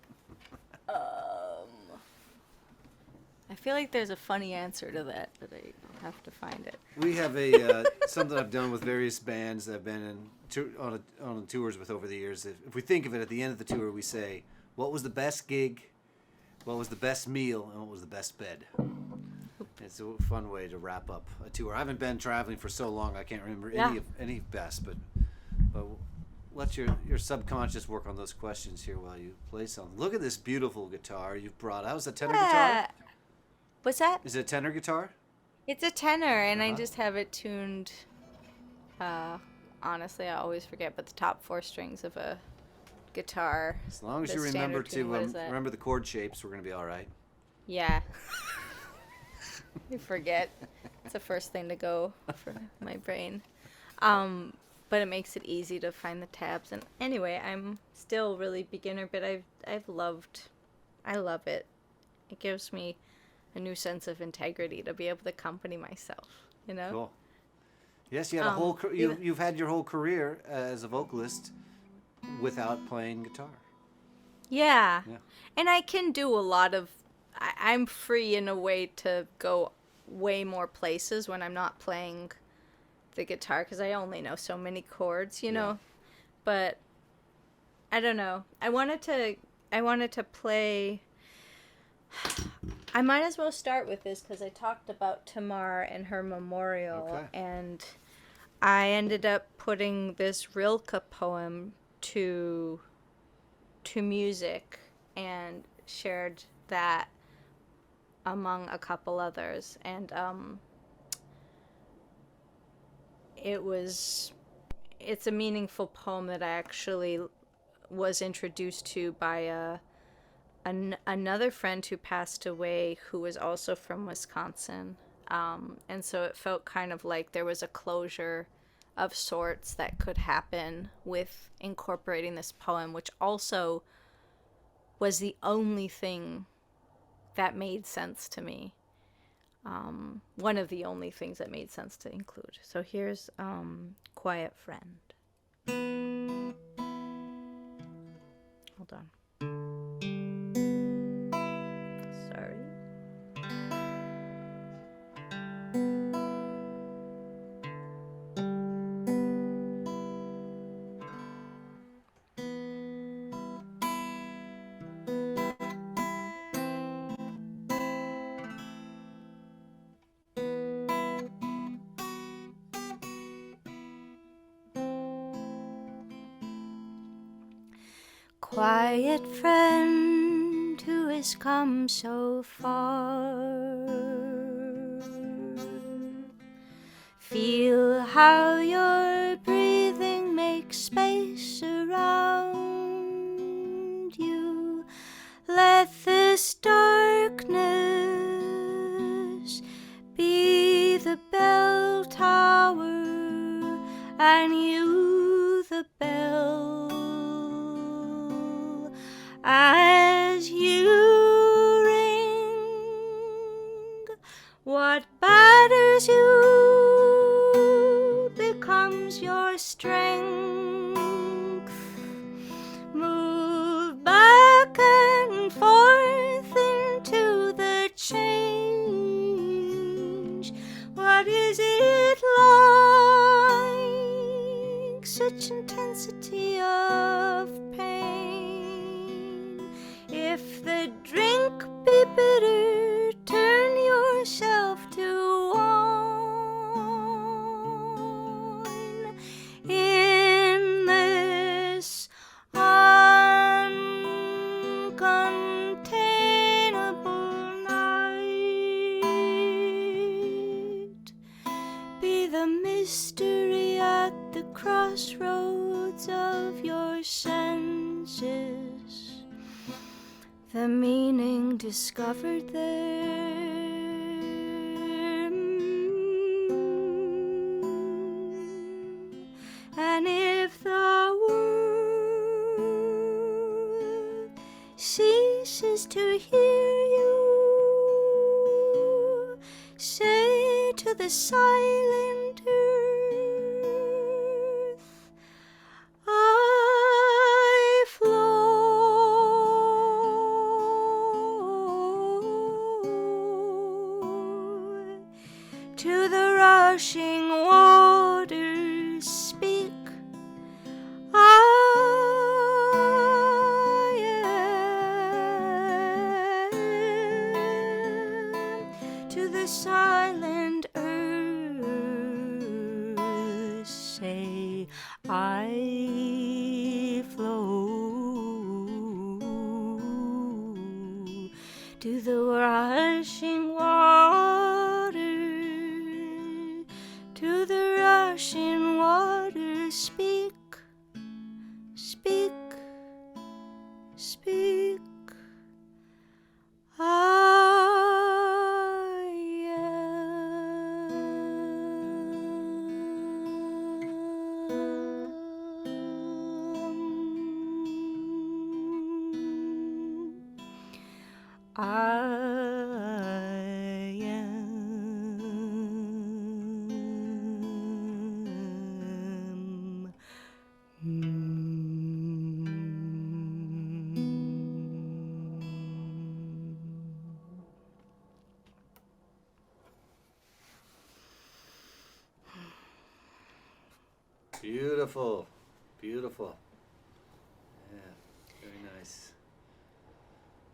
I feel like there's a funny answer to that, but I have to find it. We have a something I've done with various bands that I've been on tours with over the years. If we think of it, at the end of the tour, we say, what was the best gig, what was the best meal, and what was the best bed? It's a fun way to wrap up a tour. I haven't been traveling for so long, I can't remember any best, but let your subconscious work on those questions here while you play something. Look at this beautiful guitar you've brought out. Is that tenor guitar? What's that? Is it a tenor guitar? It's a tenor, and I Uh-huh. just have it tuned. Honestly, I always forget, but the top 4 strings of a guitar. As long as The you remember standard tune, to what is that? remember the chord shapes, we're going to be all right. Yeah. I forget. It's the first thing to go for my brain. But it makes it easy to find the tabs. And anyway, I'm still really beginner, but I love it. It gives me a new sense of integrity to be able to accompany myself, Cool. Yes, you had a whole you've had your whole career as a vocalist without playing guitar. Yeah. Yeah. And I can do a lot of I'm free in a way to go way more places when I'm not playing the guitar because I only know so many chords, Yeah. But I don't know. I wanted to play. I might as well start with this because I talked about Tamar and her memorial, Okay. and I ended up putting this Rilke poem to music and shared that among a couple others, and it's a meaningful poem that I actually was introduced to by another friend who passed away who was also from Wisconsin. And so it felt kind of like there was a closure of sorts that could happen with incorporating this poem, which also was the only thing that made sense to me. One of the only things that made sense to include. So here's Quiet Friend. Hold on. Sorry. Quiet friend who has come so far, feel how your breathing makes space around you. Let this darkness be the bell tower and you the bell. As you ring, what batters you becomes your strength. Move back and forth into the change. What is it like? Such intensity of pain. If the drink be bitter, turn yourself to wine. In this uncontainable night, be the mystery at the crossroads of your senses. The meaning discovered there. And if the world ceases to hear you, say to the silent earth, I flow to the rushing waters. Speak, I am. To the silent earth, say, I flow to the rushing water, to the rushing water. Speak, speak, speak. Beautiful. Beautiful. Yeah, very nice.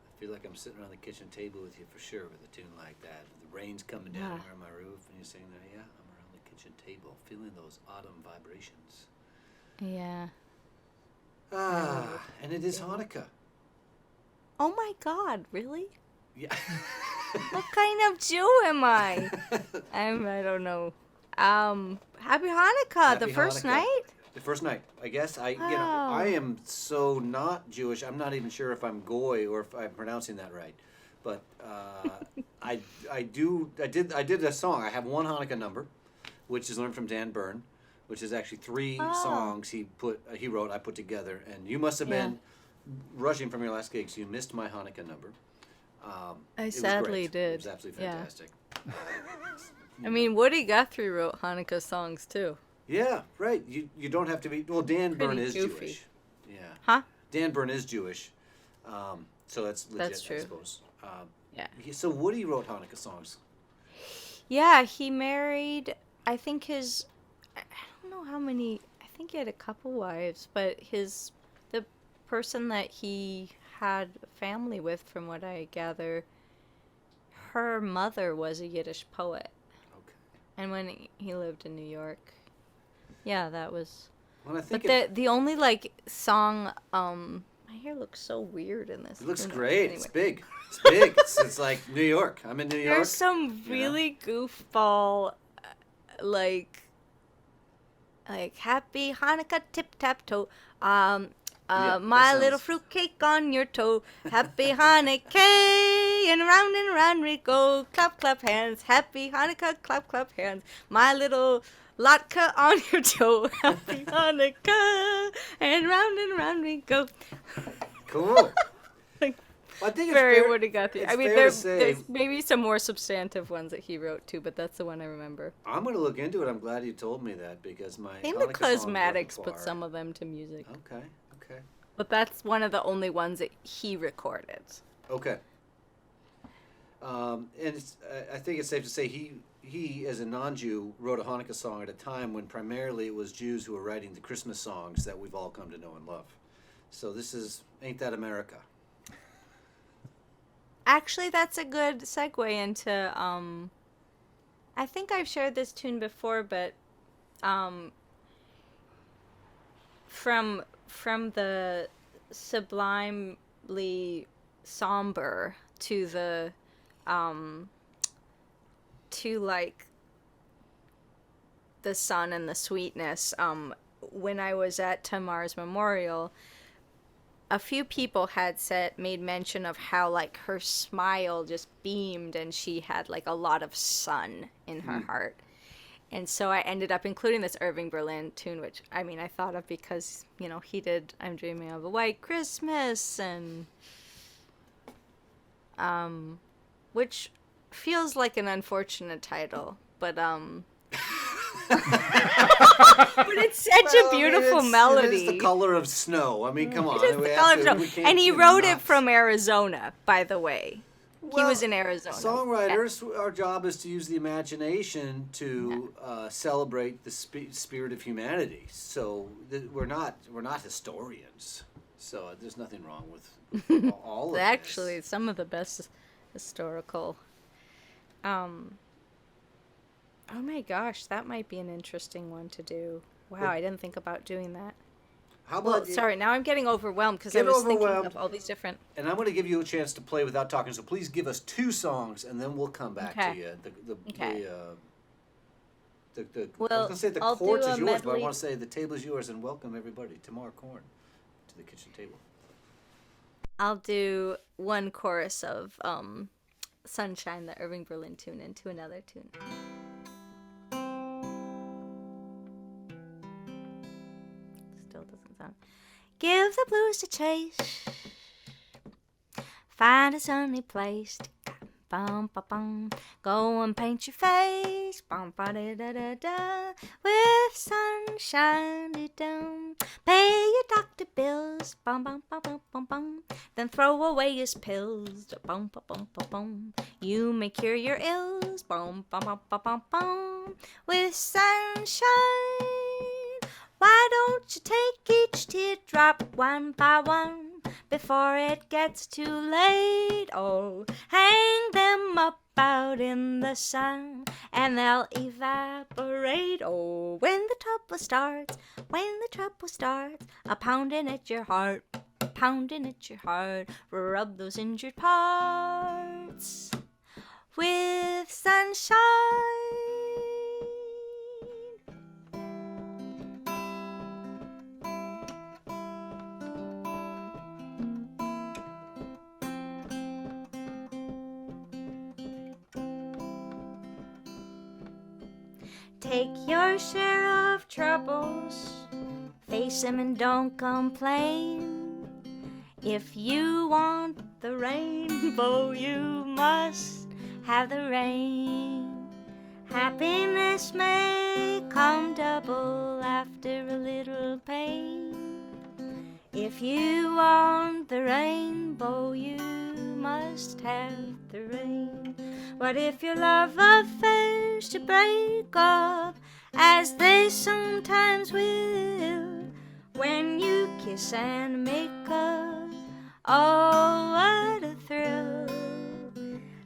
I feel like I'm sitting around the kitchen table with you for sure with a tune like that. The rain's coming down here on my roof and you're saying that, yeah, I'm around the kitchen table feeling those autumn vibrations. Yeah. Ah, and it is Hanukkah. Oh my God, really? Yeah. What kind of Jew am I? I don't know. Happy Hanukkah, the Happy first Hanukkah. night? The first night, I guess. Oh. I am so not Jewish. I'm not even sure if I'm goy or if I'm pronouncing that right. But I did a song. I have one Hanukkah number, which is learned from Dan Byrne, which is actually three songs he wrote. I put together, and you must have been rushing from your last gig, so you missed my Hanukkah number. I sadly did. It was absolutely fantastic. I mean, Woody Guthrie wrote Hanukkah songs too. Yeah, right. You don't have to be. Well, Dan Byrne is goofy. Jewish. Yeah. Huh? Dan Byrne is Jewish, so that's legit. That's true. I suppose. Yeah. So Woody wrote Hanukkah songs. Yeah, he married. I think his. I don't know how many. I think he had a couple wives, but the person that he had a family with, from what I gather, her mother was a Yiddish poet. Okay. And when he lived in New York, yeah, that was. Well, I think But the only like song, my hair looks so weird in this. it looks Anyway. great. It's big. It's big. it's like New York. I'm in New York. There's some really goofball, like Happy Hanukkah tip tap toe. Yeah, My that little sounds- fruitcake on your toe. Happy Hanukkah, and around we go. Clap, clap hands. Happy Hanukkah, clap, clap hands. My little latke on your toe. Happy Hanukkah, and round we go. Cool. Like, Well, I think it's very fair, Woody Guthrie. it's I mean, fair to there's say, maybe some more substantive ones that he wrote too, but that's the one I remember. I'm going to look into it. I'm glad you told me that because my I think the Hanukkah song Cosmatics put repertoire- some of them to music, Okay. Okay. but that's one of the only ones that he recorded. Okay. And I think it's safe to say he, as a non-Jew, wrote a Hanukkah song at a time when primarily it was Jews who were writing the Christmas songs that we've all come to know and love. So this is Ain't That America? Actually, that's a good segue into. I think I've shared this tune before, but from the sublimely somber to the to like the sun and the sweetness. When I was at Tamar's memorial, a few people had made mention of how like her smile just beamed and she had like a lot of sun in her heart. And so I ended up including this Irving Berlin tune, which I mean I thought of because, you know, he did I'm Dreaming of a White Christmas, and which feels like an unfortunate title, but but it's such a beautiful melody. It is the color of snow. I mean, come on. It is we the have color to- of snow. we can't, And he you know, wrote it not- from Arizona, by the way. He was in Arizona. Songwriters, our job is to use the imagination to celebrate the spirit of humanity. So we're not historians. So there's nothing wrong with all of this. Actually, some of the best historical. Oh my gosh, that might be an interesting one to do. Wow, I didn't think about doing that. How Well, about sorry, now I'm getting overwhelmed because I Get was thinking overwhelmed. of all these different. And I'm going to give you a chance to play without talking. So please give us 2 songs, and then we'll come back to Okay. you. Okay. I was Well, going to say the I'll chords do is a yours, but I medley. want to say the table is yours, and welcome everybody, Tamar Korn, to the kitchen table. I'll do one chorus of Sunshine, the Irving Berlin tune, into another tune. Still doesn't sound. Give the blues a chase. Find a sunny place. Bum, ba, bum. Go and paint your face. Bum, ba, da, da, da, da. With sunshine, dum. Pay your doctor bills. Bum, bum, bum, bum, bum, bum. Then throw away his pills. Bum, ba, bum, ba, bum. You may cure your ills. Bum, bum, bum, bum, bum, bum. With sunshine. Why don't you take each teardrop one by one before it gets too late? Oh, hang them up out in the sun and they'll evaporate. Oh, when the trouble starts, a pounding at your heart, rub those injured parts with sunshine. Take your share of troubles, face them and don't complain. If you want the rainbow, you must have the rain. Happiness may come double after a little pain. If you want the rainbow, you must have the rain. What if your love affairs to break up, as they sometimes will, when you kiss and make up? Oh, what a thrill.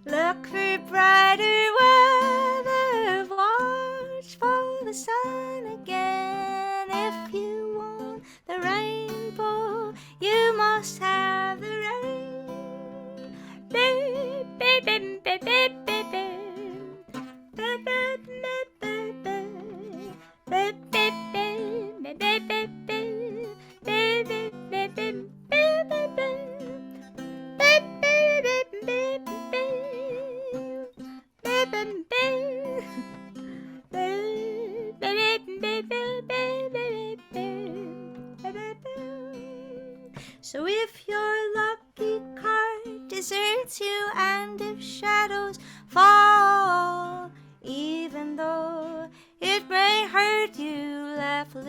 Look for brighter weather, watch for the sun again. If you want the rainbow, you must have the rain. Beep, beep, beep, beep, beep, beep, beep. Beep, beep, beep, beep, beep. Beep, beep, beep, beep, beep, beep, beep. Beep, beep, beep, beep, beep, beep, beep. Beep, beep, beep, beep, beep, beep. Beep, beep, beep. Beep, beep, beep, beep, beep, beep, beep. So if your lucky card deserts you, and if shadows fall, even though it may hurt you, laugh a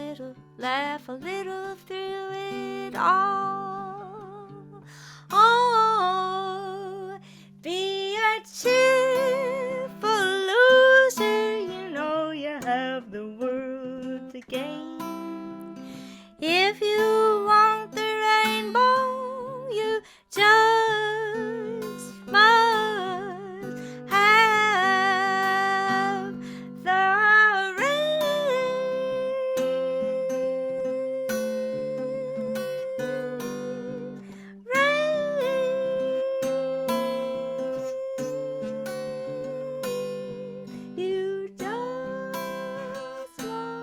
little through it all. Oh, be a cheerful loser, you know you have the world to gain. If you want the rainbow, you just must have the rain. You just must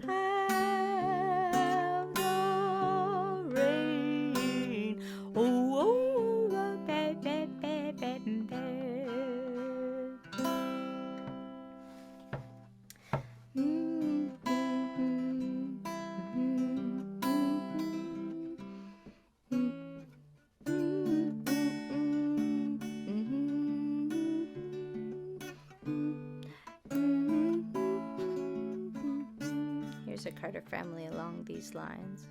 have the rain. Oh, oh, ba, ba, ba, ba, ba. Here's a Carter family along these lines.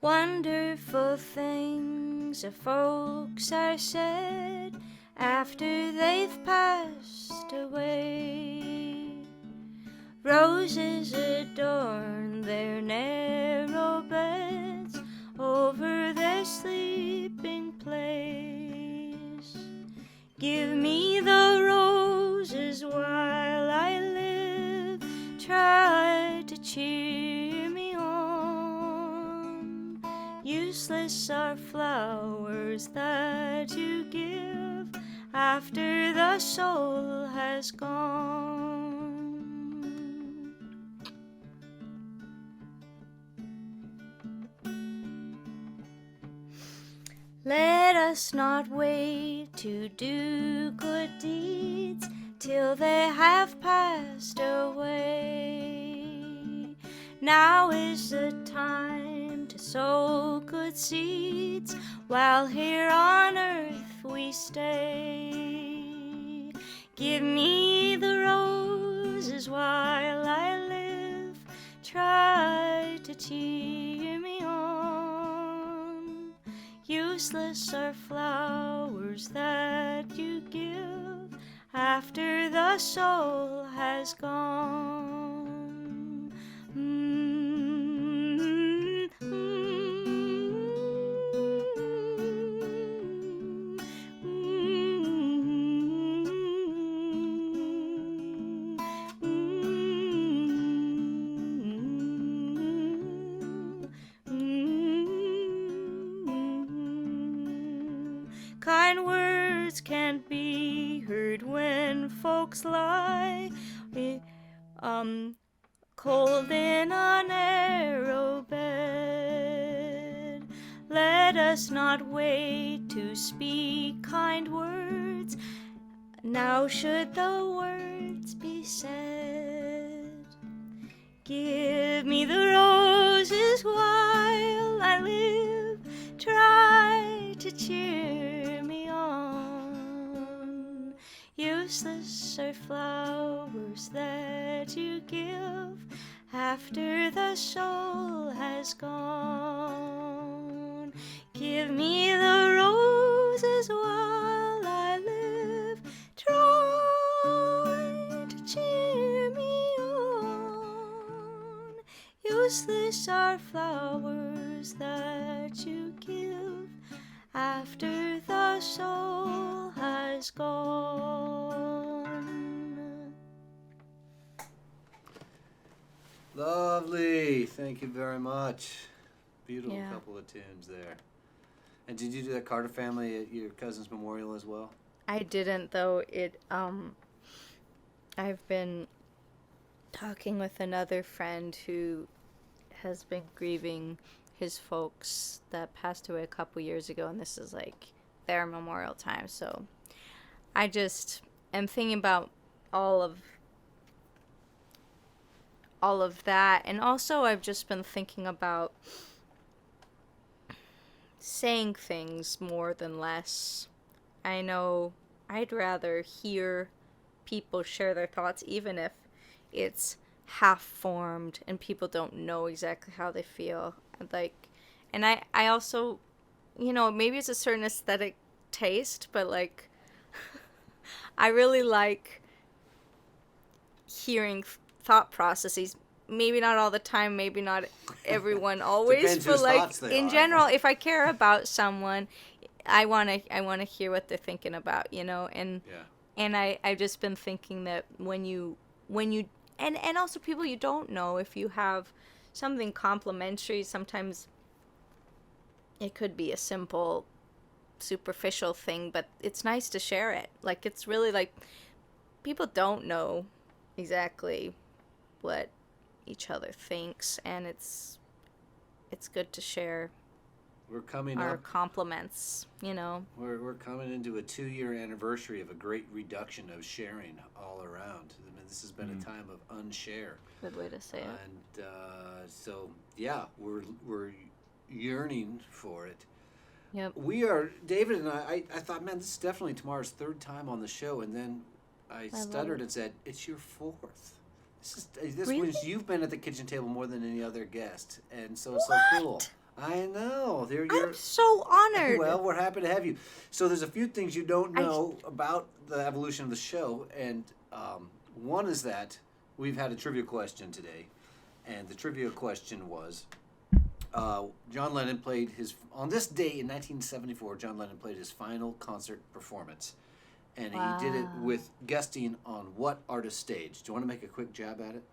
Wonderful things of folks are said after they've passed away. Roses adorn their narrow beds over their sleeping place. Give me the roses while I live, try to cheer me on. Useless are flowers that you give after the soul has gone. Let us not wait to do good deeds till they have passed away. Now is the time to sow good seeds while here on earth we stay. Give me the roses while I live, try to cheer me on. Useless are flowers that you give after the soul has gone. Kind words can't be heard when folks lie cold in a narrow bed. Let us not wait to speak kind words Now should the words be said, give me the roses while I live, try to cheer me on. Useless are flowers that you give after the soul has gone. Give me the roses while I live, try to cheer me on. Useless are flowers that you give after the soul has gone. Lovely. Thank you very much. Beautiful Yeah. couple of tunes there. And did you do that Carter family at your cousin's memorial as well? I didn't, though. I've been talking with another friend who has been grieving his folks that passed away a couple years ago, and this is like their memorial time. So I just am thinking about all of that, and also I've just been thinking about saying things more than less. I know I'd rather hear people share their thoughts, even if it's half formed and people don't know exactly how they feel. And I also, maybe it's a certain aesthetic taste, but like, I really like hearing thought processes. Maybe not all the time, maybe not everyone always, Depends but whose like thoughts they in are. general, if I care about someone, I wanna hear what they're thinking about, and Yeah. and I've just been thinking that when you and also people you don't know, if you have something complimentary, sometimes it could be a simple superficial thing, but it's nice to share it. Like, it's really like, people don't know exactly what each other thinks, and it's good to share We're coming our up. compliments, We're coming into a 2-year anniversary of a great reduction of sharing all around. I mean, this has been a time of unshare. Good way to say it. And so, yeah, we're yearning for it. Yep. We are, David and I thought, man, this is definitely Tamar's 3rd time on the show, and then I love stuttered it. and said, it's your 4th. This Really? means you've been at the kitchen table more than any other guest, and so it's so cool. What? I know. You're I'm so honored. well, we're happy to have you. So there's a few things you don't know about the evolution of the show, and one is that we've had a trivia question today, and the trivia question was, John Lennon played on this day in 1974, John Lennon played his final concert performance, and he did it Wow. with guesting on what artist stage? Do you want to make a quick jab at it?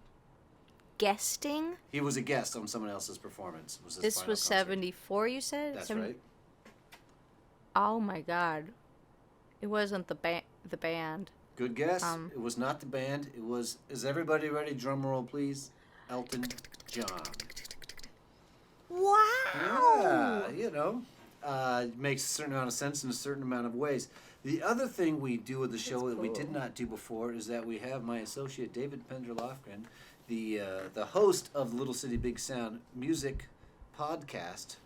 Guesting? He was a guest on someone else's performance. Was his This final was concert. 74, you said? That's 70 right. Oh my god. It wasn't the band. Good guess. It was not the band. It was. Is everybody ready? Drum roll, please. Elton John. Wow. Yeah, it makes a certain amount of sense in a certain amount of ways. The other thing we do with the show that we did cool. not do before is that we have my associate David Pender-Lofgren, the host of Little City Big Sound music podcast,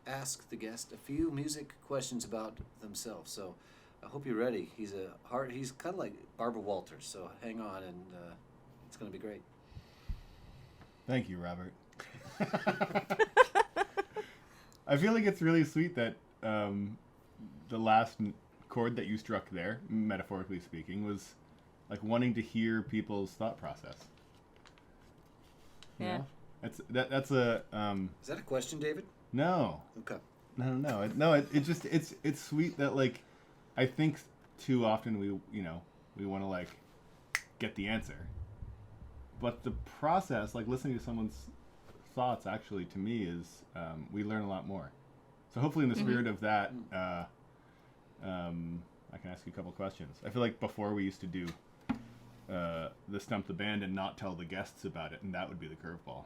ask the guest a few music questions about themselves. So I hope you're ready. He's kind of like Barbara Walters. So hang on, and it's going to be great. Thank you, Robert. I feel like it's really sweet that the last chord that you struck there, metaphorically speaking, was like wanting to hear people's thought process. You Yeah. know? That's a Is that a question, David? no. Okay. No. It's sweet that, like, I think too often we want to like get the answer, but the process, like listening to someone's thoughts, actually to me is we learn a lot more. So hopefully in the spirit of that, I can ask you a couple questions. I feel like before we used to do the Stump the Band and not tell the guests about it, and that would be the curveball.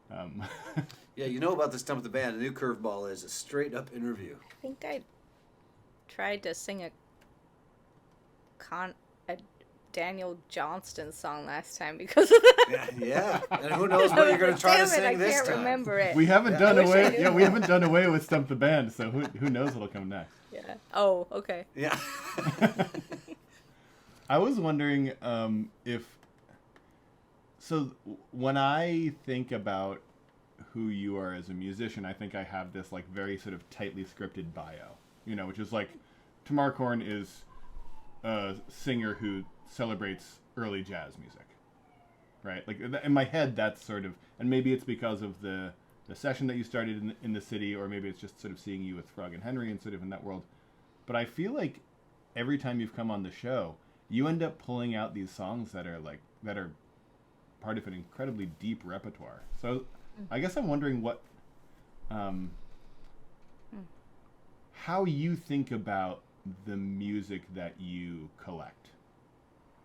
But Yeah, you know about the Stump the Band. The new curveball is a straight-up interview. I think I tried to sing a a Daniel Johnston song last time because of that. Yeah. And who knows what you're going to try to sing this I can't time. remember it. We haven't done I wish I away. knew. Yeah, we haven't done away with Stump the Band. So who knows what'll come next? Yeah. Oh, okay. Yeah. I was wondering if. So when I think about who you are as a musician, I think I have this like very sort of tightly scripted bio, which is like Tamar Korn is a singer who celebrates early jazz music, right? Like in my head, that's sort of, and maybe it's because of the session that you started in the city, or maybe it's just sort of seeing you with Frog and Henry and sort of in that world. But I feel like every time you've come on the show, you end up pulling out these songs that are part of an incredibly deep repertoire. So I guess I'm wondering how you think about the music that you collect.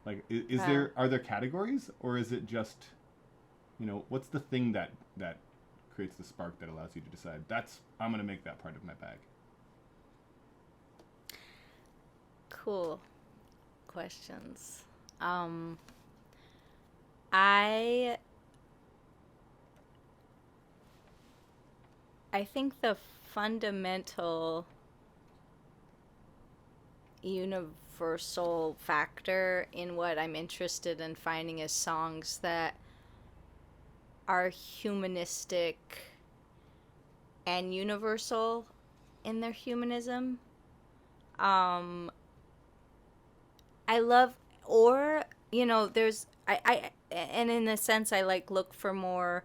Like, are there categories, or is it just, what's the thing that creates the spark that allows you to decide I'm going to make that part of my bag? Cool questions. I think the fundamental universal factor in what I'm interested in finding is songs that are humanistic and universal in their humanism. I love, or, there's, and in a sense, I look for more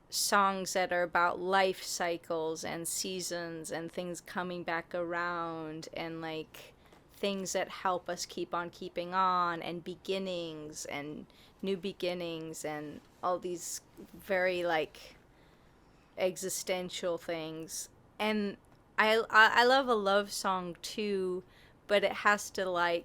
songs that are about life cycles and seasons and things coming back around and things that help us keep on keeping on, and beginnings and new beginnings and all these very existential things. And I love a love song too, but it has to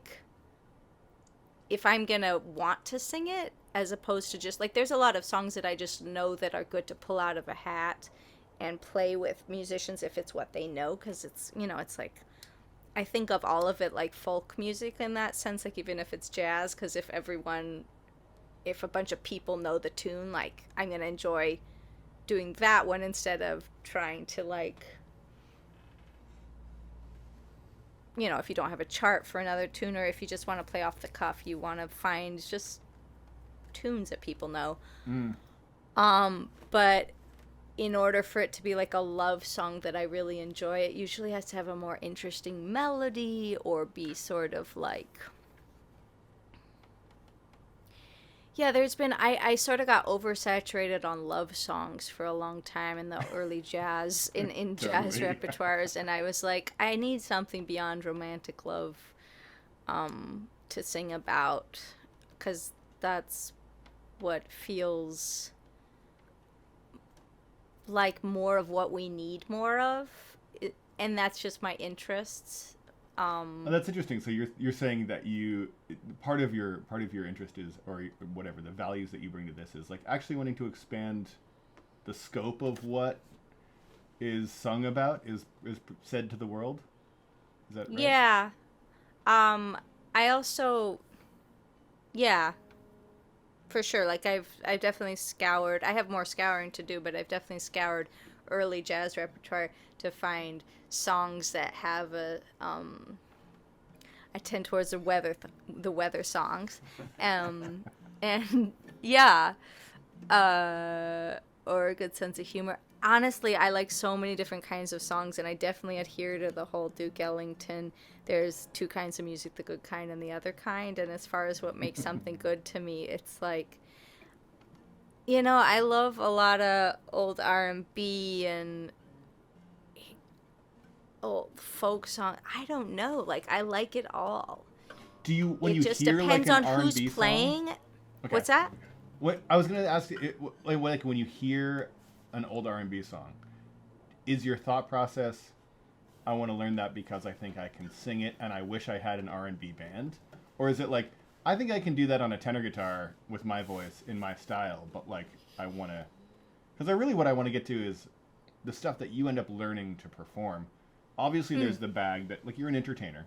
if I'm gonna want to sing it, as opposed to just there's a lot of songs that I just know that are good to pull out of a hat and play with musicians if it's what they know, because it's it's I think of all of it like folk music in that sense, even if it's jazz, because if a bunch of people know the tune, I'm gonna enjoy doing that one instead of trying to if you don't have a chart for another tune, or if you just want to play off the cuff, you want to find just tunes that people know. But in order for it to be a love song that I really enjoy, it usually has to have a more interesting melody, or be sort of there's been, I sort of got oversaturated on love songs for a long time in the early jazz, in jazz repertoires, and I was I need something beyond romantic love to sing about, because that's what feels like more of what we need more of, and that's just my interests. That's interesting. So you're saying that part of your interest is, or whatever, the values that you bring to this is actually wanting to expand the scope of what is sung about, is said to the world. Is that right? Yeah. I also, yeah, for sure. I've definitely scoured. I have more scouring to do, but I've definitely scoured early jazz repertoire to find songs that have I tend towards the weather songs, and yeah, or a good sense of humor. Honestly, I like so many different kinds of songs, and I definitely adhere to the whole Duke Ellington. There's two kinds of music, the good kind and the other kind. And as far as what makes something good to me, it's I love a lot of old R&B and old folk song. I don't know. I like it all. Do you, when it you just hear depends an on R&B who's song? playing. Okay. What's that? What I was going to ask you, when you hear an old R&B song, is your thought process, I want to learn that because I think I can sing it and I wish I had an R&B band? Or is it I think I can do that on a tenor guitar with my voice in my style, but I want to, because what I want to get to is the stuff that you end up learning to perform. Obviously there's the bag that you're an entertainer,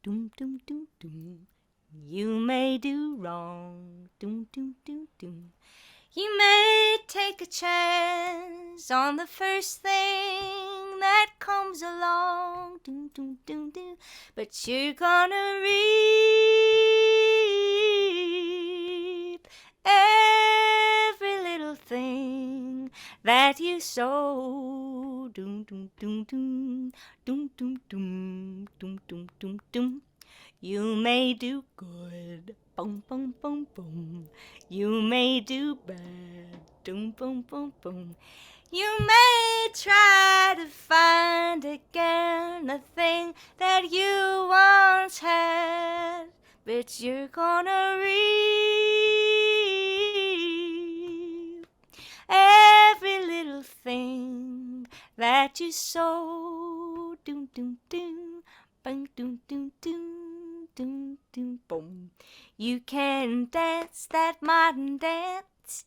Doom, doom, doom, doom. You may do wrong. Doom, doom, doom, doom. You may take a chance on the first thing that comes along. Doom, doom, doom, doom. But you're gonna reap every little thing that you sow. Doom, doom, doom, doom. Doom, doom, doom. Doom, doom, doom, doom. You may do good, boom, boom, boom, boom. You may do bad, boom, boom, boom, boom. You may try to find again the thing that you once had, but you're gonna reap every little thing that you sow. Doom, doom, doom. Bang, doom, doom, doom, doom, doom, boom. You can dance that modern dance,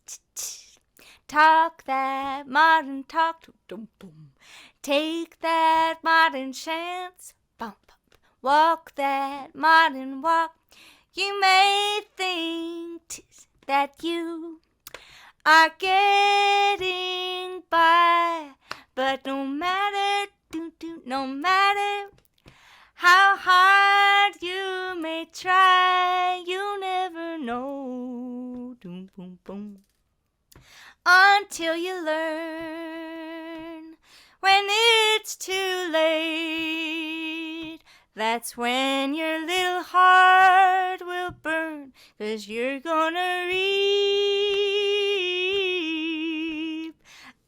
talk that modern talk, doom, boom. Take that modern chance, bump, bump. Walk that modern walk. You may think that you are getting by, but no matter, no matter how hard you may try, you never know. Doom, boom, boom. Until you learn when it's too late. That's when your little heart will burn, 'cause you're gonna reap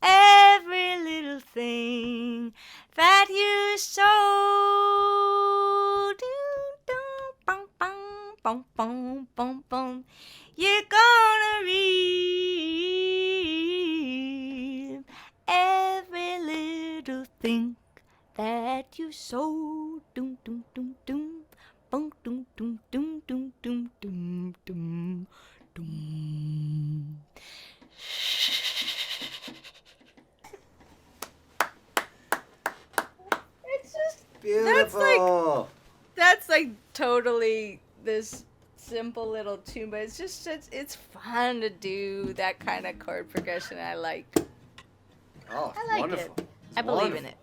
every little thing that you sow. Bum, bum, bum, bum, bum, bum. You're gonna reap every little thing that you sow. Doom, doom, doom, doom. Bum, doom, doom, doom, doom, doom, doom, doom, doom. It's just Beautiful. that's like totally this simple little tune, but it's fun to do that kind of chord progression. I like Oh, I like wonderful. it. It's I believe in wonderful. it.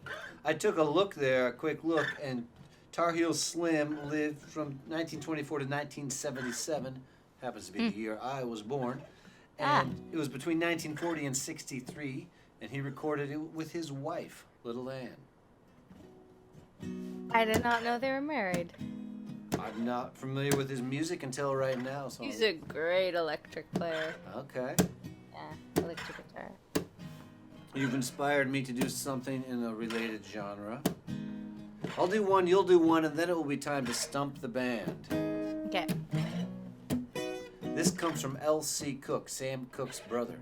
I took a look there, a quick look, and Tar Heel Slim lived from 1924 to 1977. Happens to be the year I was born. And it was between 1940 and 63, and he recorded it with his wife, Little Ann. I did not know they were married. I'm not familiar with his music until right now. So He's a great electric player. okay. Yeah, electric guitar. You've inspired me to do something in a related genre. I'll do one, you'll do one, and then it will be time to stump the band. Okay. This comes from L.C. Cook, Sam Cooke's brother.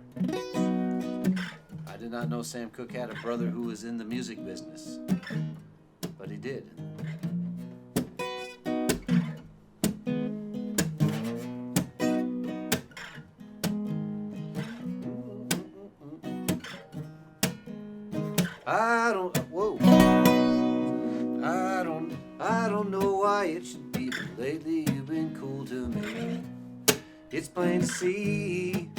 I did not know Sam Cooke had a brother who was in the music business, but he did. I don't know why it should be, but lately you've been cool to me. It's plain to see.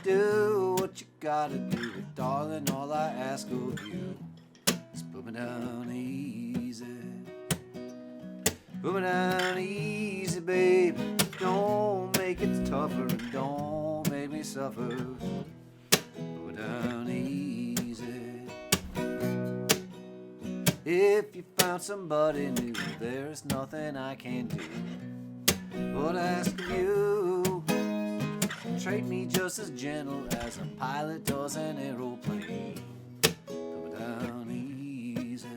Do what you gotta do, but darling, all I ask of you is put me down easy. Put me down easy, baby. Don't make it tougher and don't make me suffer. Put me down easy. If you found somebody new, there's nothing I can do but ask of you. Treat me just as gentle as a pilot does an aeroplane. Put me down easy.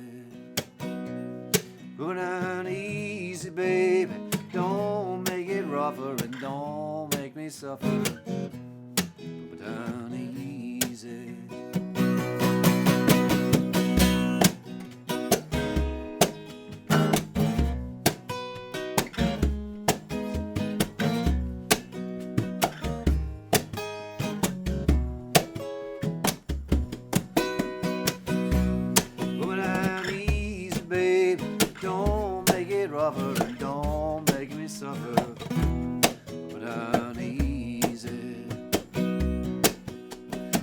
Put me down easy, baby. Don't make it rougher and don't make me suffer. Put me down easy. rougher and don't make me suffer. Go down easy.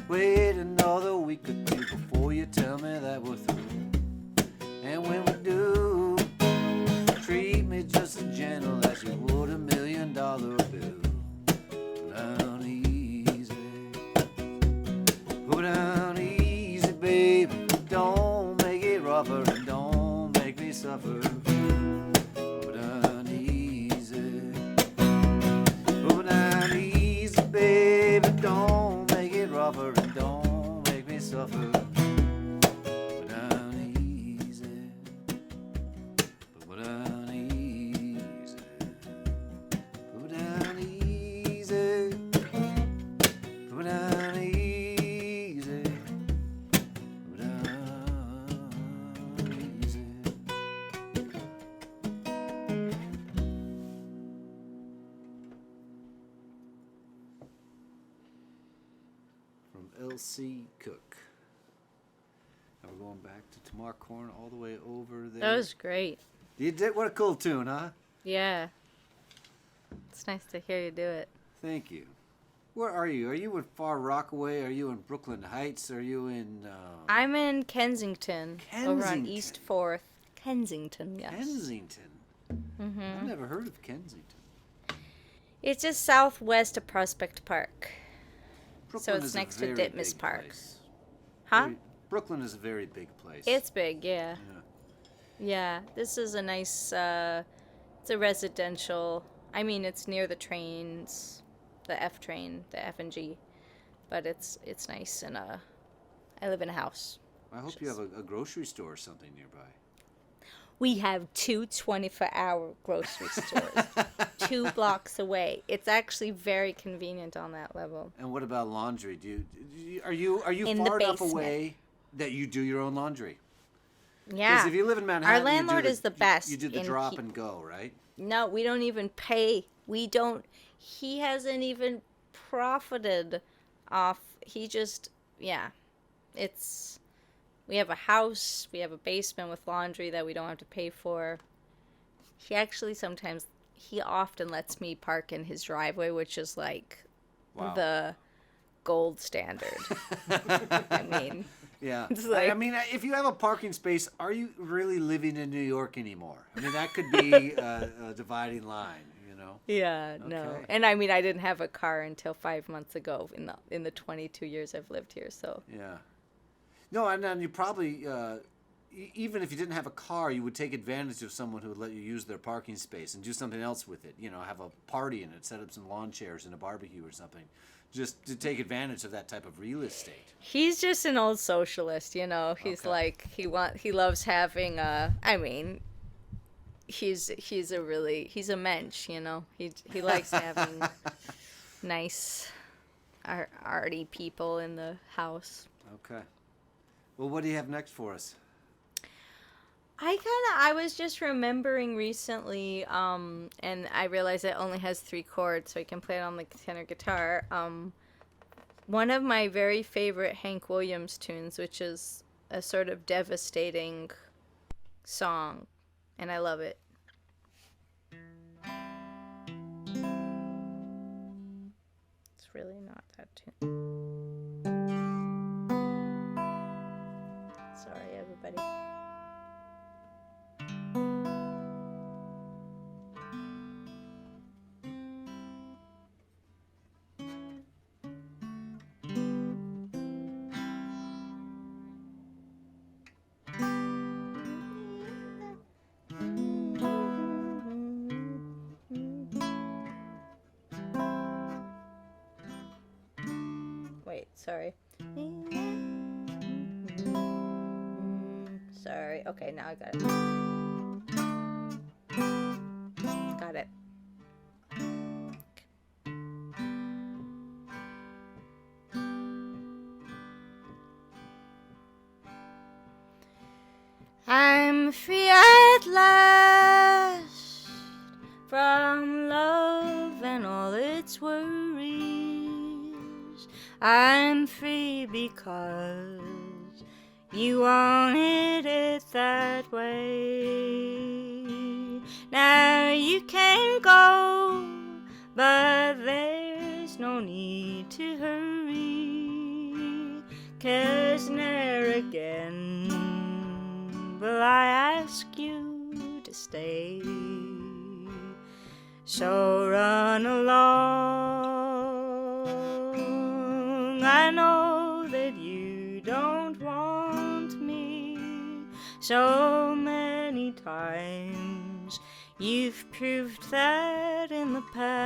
Wait another week or two before you tell me that we're through. And when we do, treat me just as gentle as you would $1 million bill. Go down easy. Go down easy, baby. Don't make it rougher and don't make me suffer. Go down easy. Go down easy, baby. Don't make it rougher and don't make me suffer. Go down easy. Go down easy. Go down easy. Go down easy. Go down easy. From L.C. Cook. Now we're going back to Tamar Korn all the way over there. That was great. You did? What a cool tune, huh? Yeah. It's nice to hear you do it. Thank you. Where are you? Are you in Far Rockaway? Are you in Brooklyn Heights? Are you in... I'm in Kensington, over on Kensington. East 4th. Kensington, yes. Kensington? Mm-hmm. I've never heard of Kensington. It's just southwest of Prospect Park. Brooklyn it's is a next to very Ditmas big Park. place. Huh? Brooklyn is a very big place. It's big, yeah. Yeah. Yeah, this is a nice, it's a residential, I mean, it's near the trains, the F train, the F and G, but it's nice, and I live in a house. I hope you have a grocery store or something nearby. We have two 24-hour grocery stores 2 blocks away. It's actually very convenient on that level. And what about laundry? Are you In the far enough basement. away that you do your own laundry? Yeah. Because if you live in Manhattan, Our landlord is the best. You do the and drop he- and go, right? No, we don't even pay. He hasn't even profited off. He just, yeah. We have a house, we have a basement with laundry that we don't have to pay for. He often lets me park in his driveway, which is like Wow. the gold standard. I mean, Yeah. It's like- I mean, if you have a parking space, are you really living in New York anymore? I mean, that could be a dividing line, you know? yeah, no. Okay. And I mean, I didn't have a car until 5 months ago in the 22 years I've lived here, so. Yeah. No, and then you probably, even if you didn't have a car, you would take advantage of someone who would let you use their parking space and do something else with it. You know, have a party in it, set up some lawn chairs and a barbecue or something, just to take advantage of that type of real estate. He's just an old socialist, you know. He's Okay. like he loves having I mean, he's a mensch, you know. He likes having nice arty people in the house. Okay. Well, what do you have next for us? I was just remembering recently, and I realized it only has 3 chords, so I can play it on the tenor guitar. One of my very favorite Hank Williams tunes, which is a sort of devastating song, and I love it. It's really not that tune. Sorry, everybody. Wait, sorry. Sorry. Okay, now I got it. Got it. I'm free at last from love and all its worries. I'm free because you wanted it that way. Now but there's no need to hurry, 'cause ne'er again will I ask you to stay. So run along, I know that you don't want me. So many times you've proved that in the past.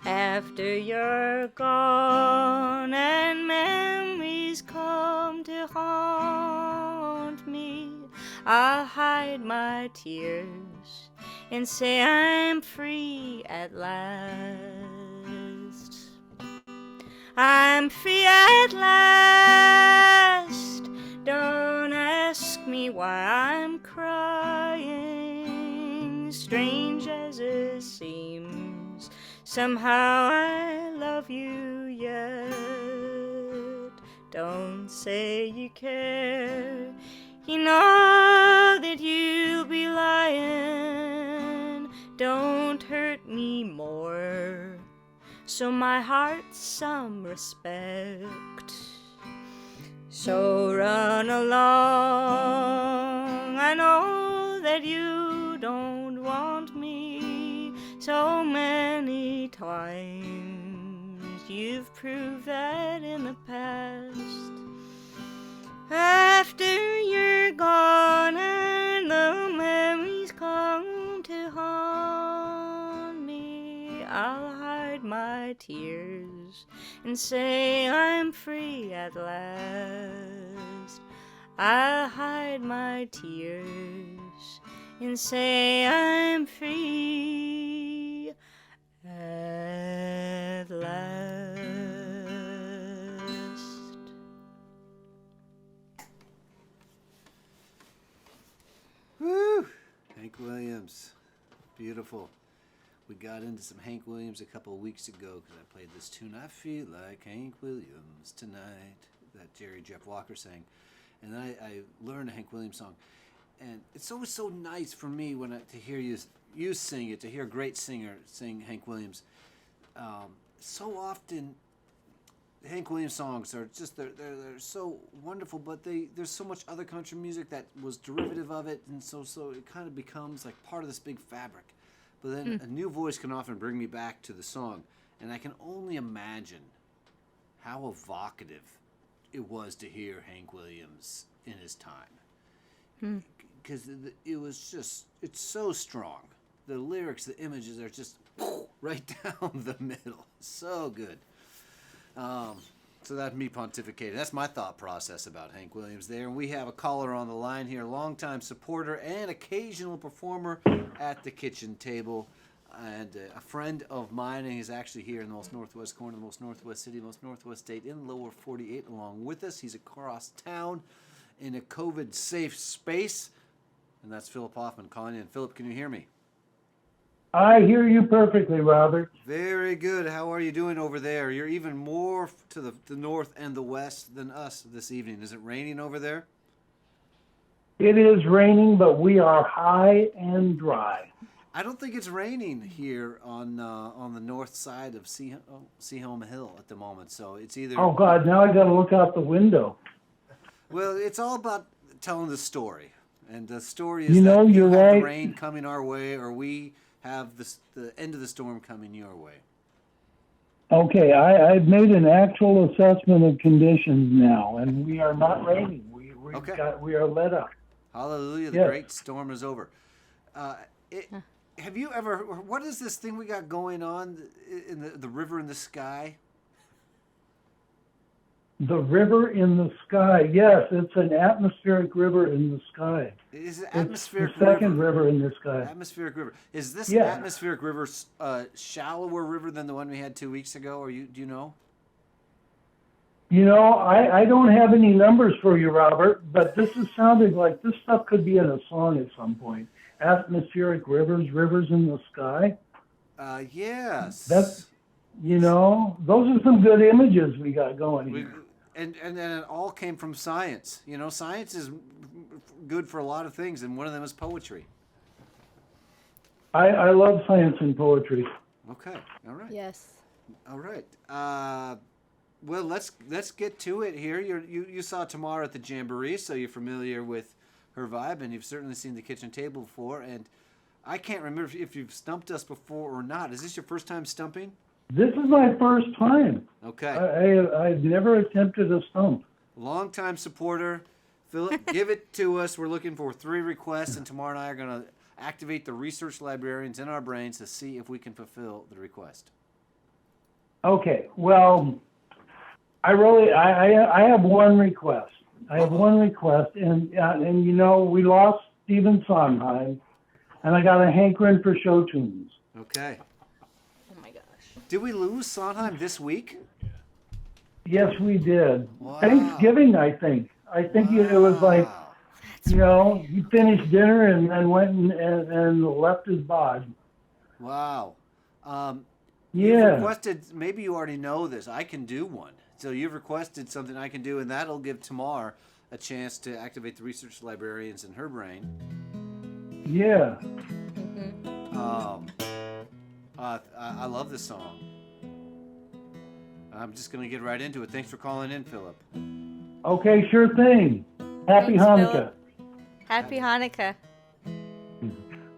After you're gone and memories come to haunt me, I'll hide my tears and say I'm free at last. I'm free at last. Don't ask me why I'm crying. Strange as it seems, somehow I love you yet. Don't say you care. You know that you'll be lying. Don't hurt me more, so my heart's some respect. So run along, I know that you don't want me. So many times you've proved that in the past. After you're gone and the memories come to haunt me, I'll hide my tears and say I'm free at last. I'll hide my tears and say I'm free at last. Woo! Hank Williams. Beautiful. We got into some Hank Williams a couple of weeks ago because I played this tune, I Feel Like Hank Williams Tonight, that Jerry Jeff Walker sang. And then I learned a Hank Williams song. And it's always so nice for me when to hear you sing it, to hear a great singer sing Hank Williams. So often, Hank Williams songs are just, they're so wonderful, but there's so much other country music that was derivative of it, and so it kind of becomes like part of this big fabric. But then a new voice can often bring me back to the song, and I can only imagine how evocative it was to hear Hank Williams in his time. Because it was just, it's so strong. The lyrics, the images are just right down the middle. So good. So that's me pontificating. That's my thought process about Hank Williams there. And we have a caller on the line here, longtime supporter and occasional performer at the kitchen table, and a friend of mine. And he's actually here in the most northwest corner, the most northwest city, the most northwest state in the lower 48 along with us. He's across town in a COVID-safe space, and that's Philip Hoffman calling in. Philip, can you hear me? I hear you perfectly, Robert. Very good. How are you doing over there? You're even more to the north and the west than us this evening. Is it raining over there? It is raining, but we are high and dry. I don't think it's raining here on the north side of Seaholm Hill at the moment. So it's either. Oh God! Now I got to look out the window. Well, it's all about telling the story, and the story is you that you you're have right. the rain coming our way, or we have the end of the storm coming your way. Okay, I've made an actual assessment of conditions now, and we are not raining. We are let up. Hallelujah! The great storm is over. Have you ever? What is this thing we got going on in the river in the sky? The river in the sky. Yes, it's an atmospheric river in the sky. Is it atmospheric it's the second river in the sky. Atmospheric river. Is this atmospheric river a shallower river than the one we had 2 weeks ago? Or do you know? You know, I don't have any numbers for you, Robert, but this is sounding like this stuff could be in a song at some point. Atmospheric rivers, rivers in the sky. Yes. That's, those are some good images we got going here. And it all came from science. Science is good for a lot of things, and one of them is poetry. I love science and poetry. Okay. All right. Yes. All right. Well, let's get to it here. You saw Tamar at the Jamboree, so you're familiar with her vibe, and you've certainly seen the kitchen table before. And I can't remember if you've stumped us before or not. Is this your first time stumping? This is my first time. Okay. I've never attempted a stump. Longtime supporter. Philip, give it to us. We're looking for 3 requests, and Tamar and I are going to activate the research librarians in our brains to see if we can fulfill the request. Okay, well, I have one request. I have one request, and you know, we lost Stephen Sondheim, and I got a hankering for show tunes. Okay. Oh my gosh. Did we lose Sondheim this week? Yes, we did. Wow. Thanksgiving, I think. I think it was like, you know, he finished dinner and then went and left his bod. Wow. Yeah. You've requested, maybe you already know this, I can do one. So you've requested something I can do, and that'll give Tamar a chance to activate the research librarians in her brain. Yeah. I love this song. I'm just going to get right into it. Thanks for calling in, Philip. Okay, sure thing. Happy Thanks, Hanukkah. Philip. Happy Hanukkah.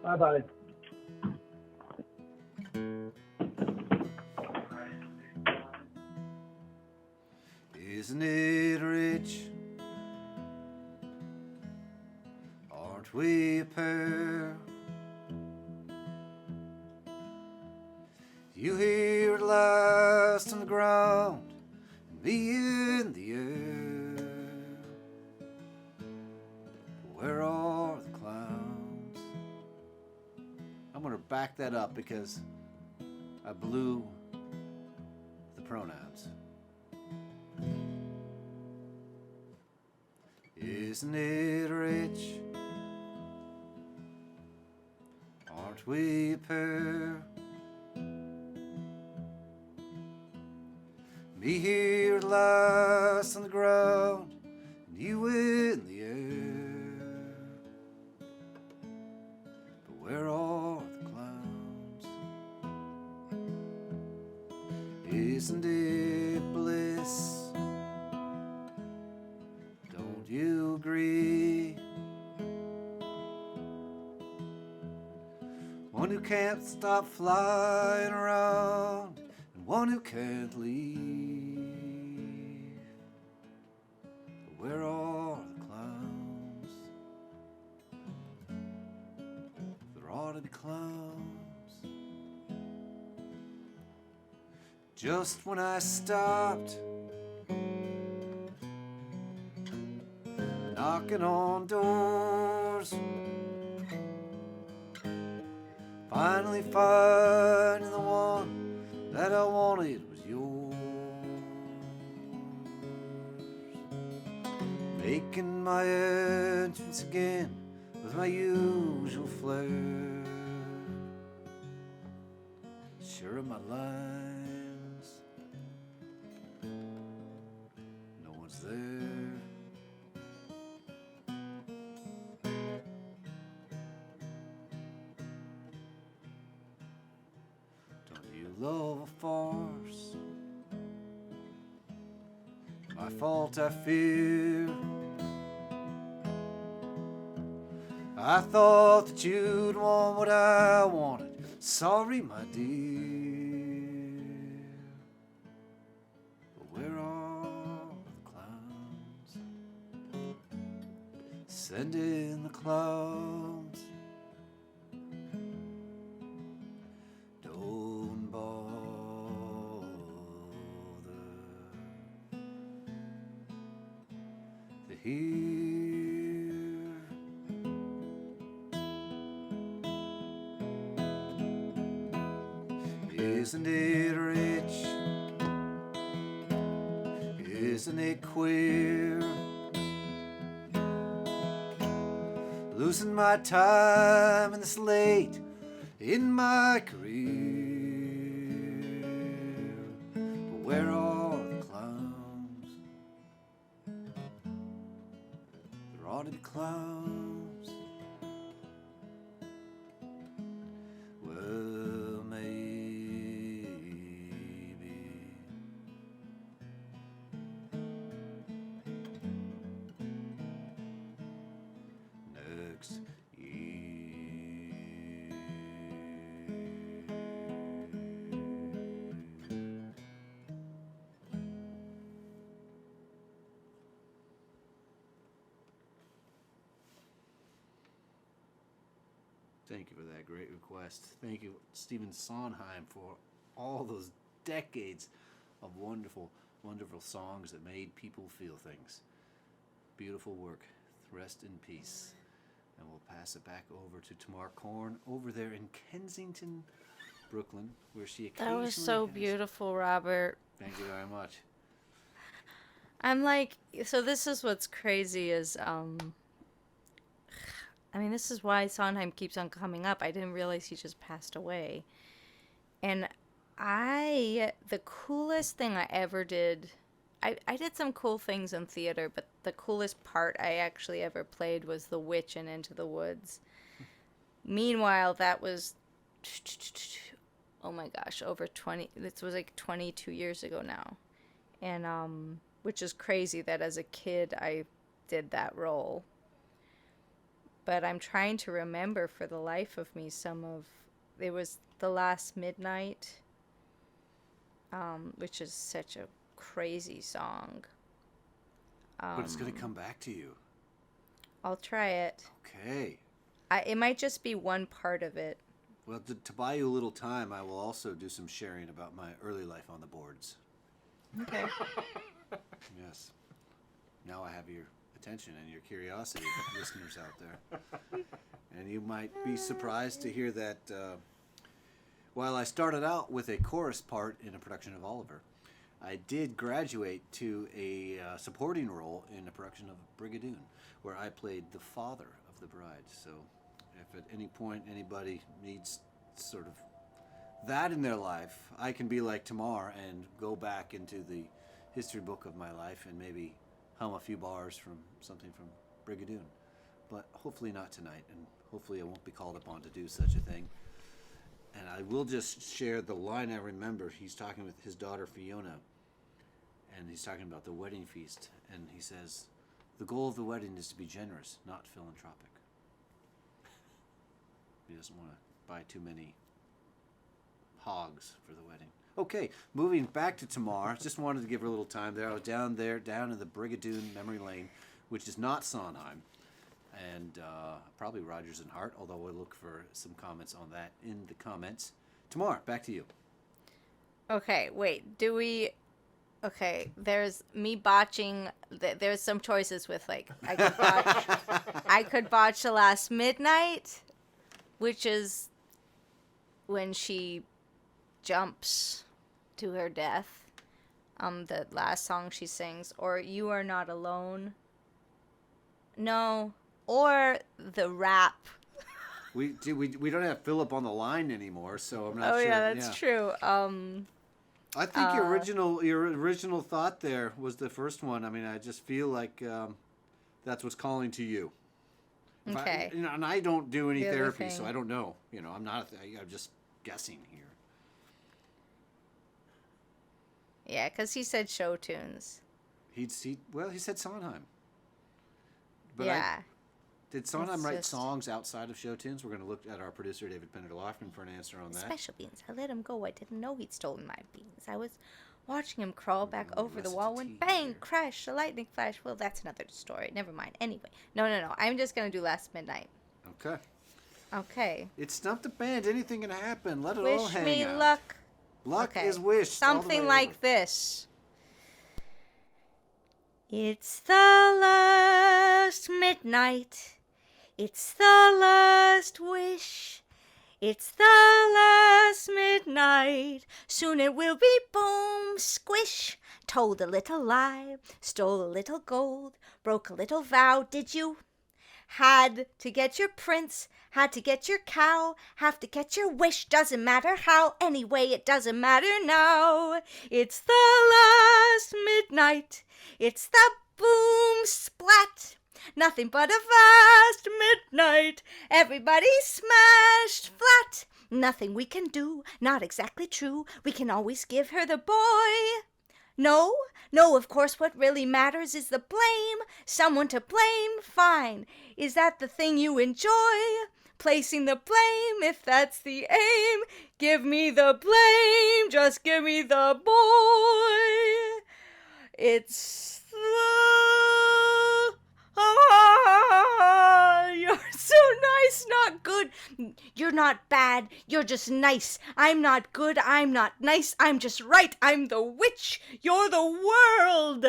Bye-bye. Isn't it rich? Aren't we a pair? You hear it last on the ground, and me in the air. Where are the clowns? I'm going to back that up because I blew the pronouns. Isn't it rich? Aren't we a pair? Me here at last on the ground, and you in the air. But where are the clowns? Isn't it bliss? Don't you agree? One who can't stop flying around, and one who can't leave. But where are the clowns? There ought to be clowns. Just when I stopped knocking on doors, finally finding the one that I wanted was yours. Making my entrance again with my usual flair. Sure of my lines, no one's there. Love a farce, my fault I fear. I thought that you'd want what I wanted. Sorry, my dear. But where are the clowns? Send in the clowns. Don't bother. They're here. Isn't it rich? Isn't it queer? Losing my time in this late in my career. But where are the clowns? There ought to be clowns. lyrics. Thank you for that great request. Thank you, Stephen Sondheim, for all those decades of wonderful, wonderful songs that made people feel things. Beautiful work. Rest in peace. And we'll pass it back over to Tamar Korn over there in Kensington, Brooklyn, where she occasionally That was so beautiful, Robert. Thank you very much. I'm like, so this is what's crazy is, I mean, this is why Sondheim keeps on coming up. I didn't realize he just passed away. And the coolest thing I ever did, I did some cool things in theater, but the coolest part I actually ever played was The Witch in Into the Woods. Meanwhile, that was, oh my gosh, this was like 22 years ago now. And, which is crazy that as a kid I did that role. But I'm trying to remember for the life of me it was The Last Midnight, which is such a crazy song. But it's going to come back to you. I'll try it. Okay. It might just be one part of it. Well, to buy you a little time, I will also do some sharing about my early life on the boards. Okay. Yes. Now I have your attention and your curiosity, listeners out there. And you might be surprised to hear that while I started out with a chorus part in a production of Oliver, I did graduate to a supporting role in a production of Brigadoon, where I played the father of the bride. So if at any point anybody needs sort of that in their life, I can be like Tamar and go back into the history book of my life and maybe hum a few bars from something from Brigadoon. But hopefully not tonight, and hopefully I won't be called upon to do such a thing. And I will just share the line I remember. He's talking with his daughter Fiona, and he's talking about the wedding feast, and he says, "The goal of the wedding is to be generous, not philanthropic." He doesn't want to buy too many hogs for the wedding. Okay, moving back to Tamar. Just wanted to give her a little time there. I was down in the Brigadoon memory lane, which is not Sondheim, and probably Rodgers and Hart, although we'll look for some comments on that in the comments. Tamar, back to you. Okay, wait. Okay, there's me botching. There's some choices with, like, I could botch The Last Midnight, which is when she jumps to her death. The last song she sings, or You Are Not Alone. No, or the rap. We don't have Philip on the line anymore, so I'm not sure. Oh yeah, that's true. I think your original thought there was the first one. I mean, I just feel like that's what's calling to you. Okay. And I don't do any The other therapy, so thing. I don't know. I'm just guessing here. Yeah, because he said show tunes. He said Sondheim. But Yeah. did Sondheim It's write just- songs outside of show tunes? We're going to look at our producer, David Penderloffen, for an answer on that. Special beans. I let him go. I didn't know he'd stolen my beans. I was watching him crawl back over the wall when bang, here. crash, a lightning flash. Well, that's another story. Never mind. Anyway. No. I'm just going to do Last Midnight. Okay. Okay. It's Stump the Band. Anything can happen. Let it all Wish hang me out. luck. Luck Okay. is wished. all the Something way like over. this. It's the last midnight. It's the last wish. It's the last midnight. Soon it will be boom, squish. Told a little lie, stole a little gold, broke a little vow. Did you? Had to get your prince, had to get your cow, have to get your wish, doesn't matter how, anyway it doesn't matter now. It's the last midnight, it's the boom splat, nothing but a vast midnight, everybody smashed flat. Nothing we can do, not exactly true, we can always give her the boy. No, no, of course what really matters is the blame. Someone to blame, fine. Is that the thing you enjoy? Placing the blame, if that's the aim. Give me the blame, just give me the boy. It's the... You're so nice, not good. You're not bad, you're just nice. I'm not good, I'm not nice, I'm just right. I'm the witch, you're the world.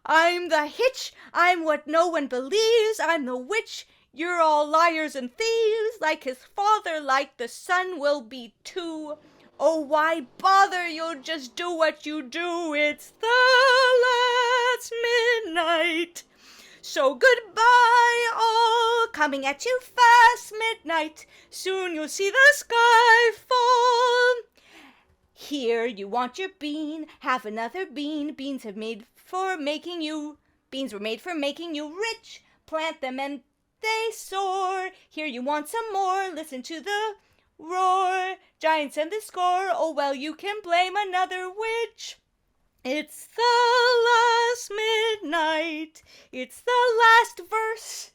I'm the hitch, I'm what no one believes. I'm the witch, you're all liars and thieves. Like his father, like the son will be too. Oh, why bother? You'll just do what you do. It's the last midnight. So goodbye, all, coming at you fast, midnight. Soon you'll see the sky fall. Here you want your bean, have another bean. Beans were made for making you rich. Plant them and they soar. Here you want some more, listen to the roar. Giants and the score, oh well you can blame another witch. It's the last midnight, it's the last verse.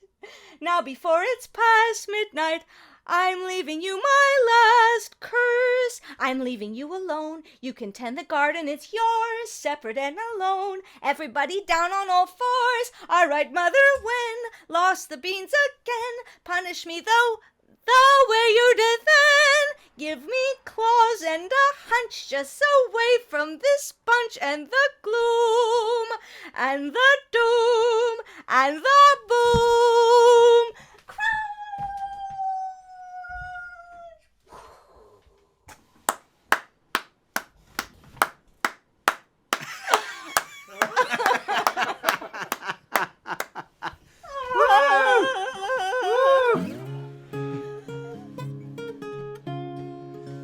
Now before it's past midnight, I'm leaving you my last curse. I'm leaving you alone. You can tend the garden, it's yours, separate and alone. Everybody down on all fours. All right, Mother Wen, lost the beans again. Punish me though, the way you did then. Give me claws and a hunch, just away from this bunch and the gloom and the doom and the boom.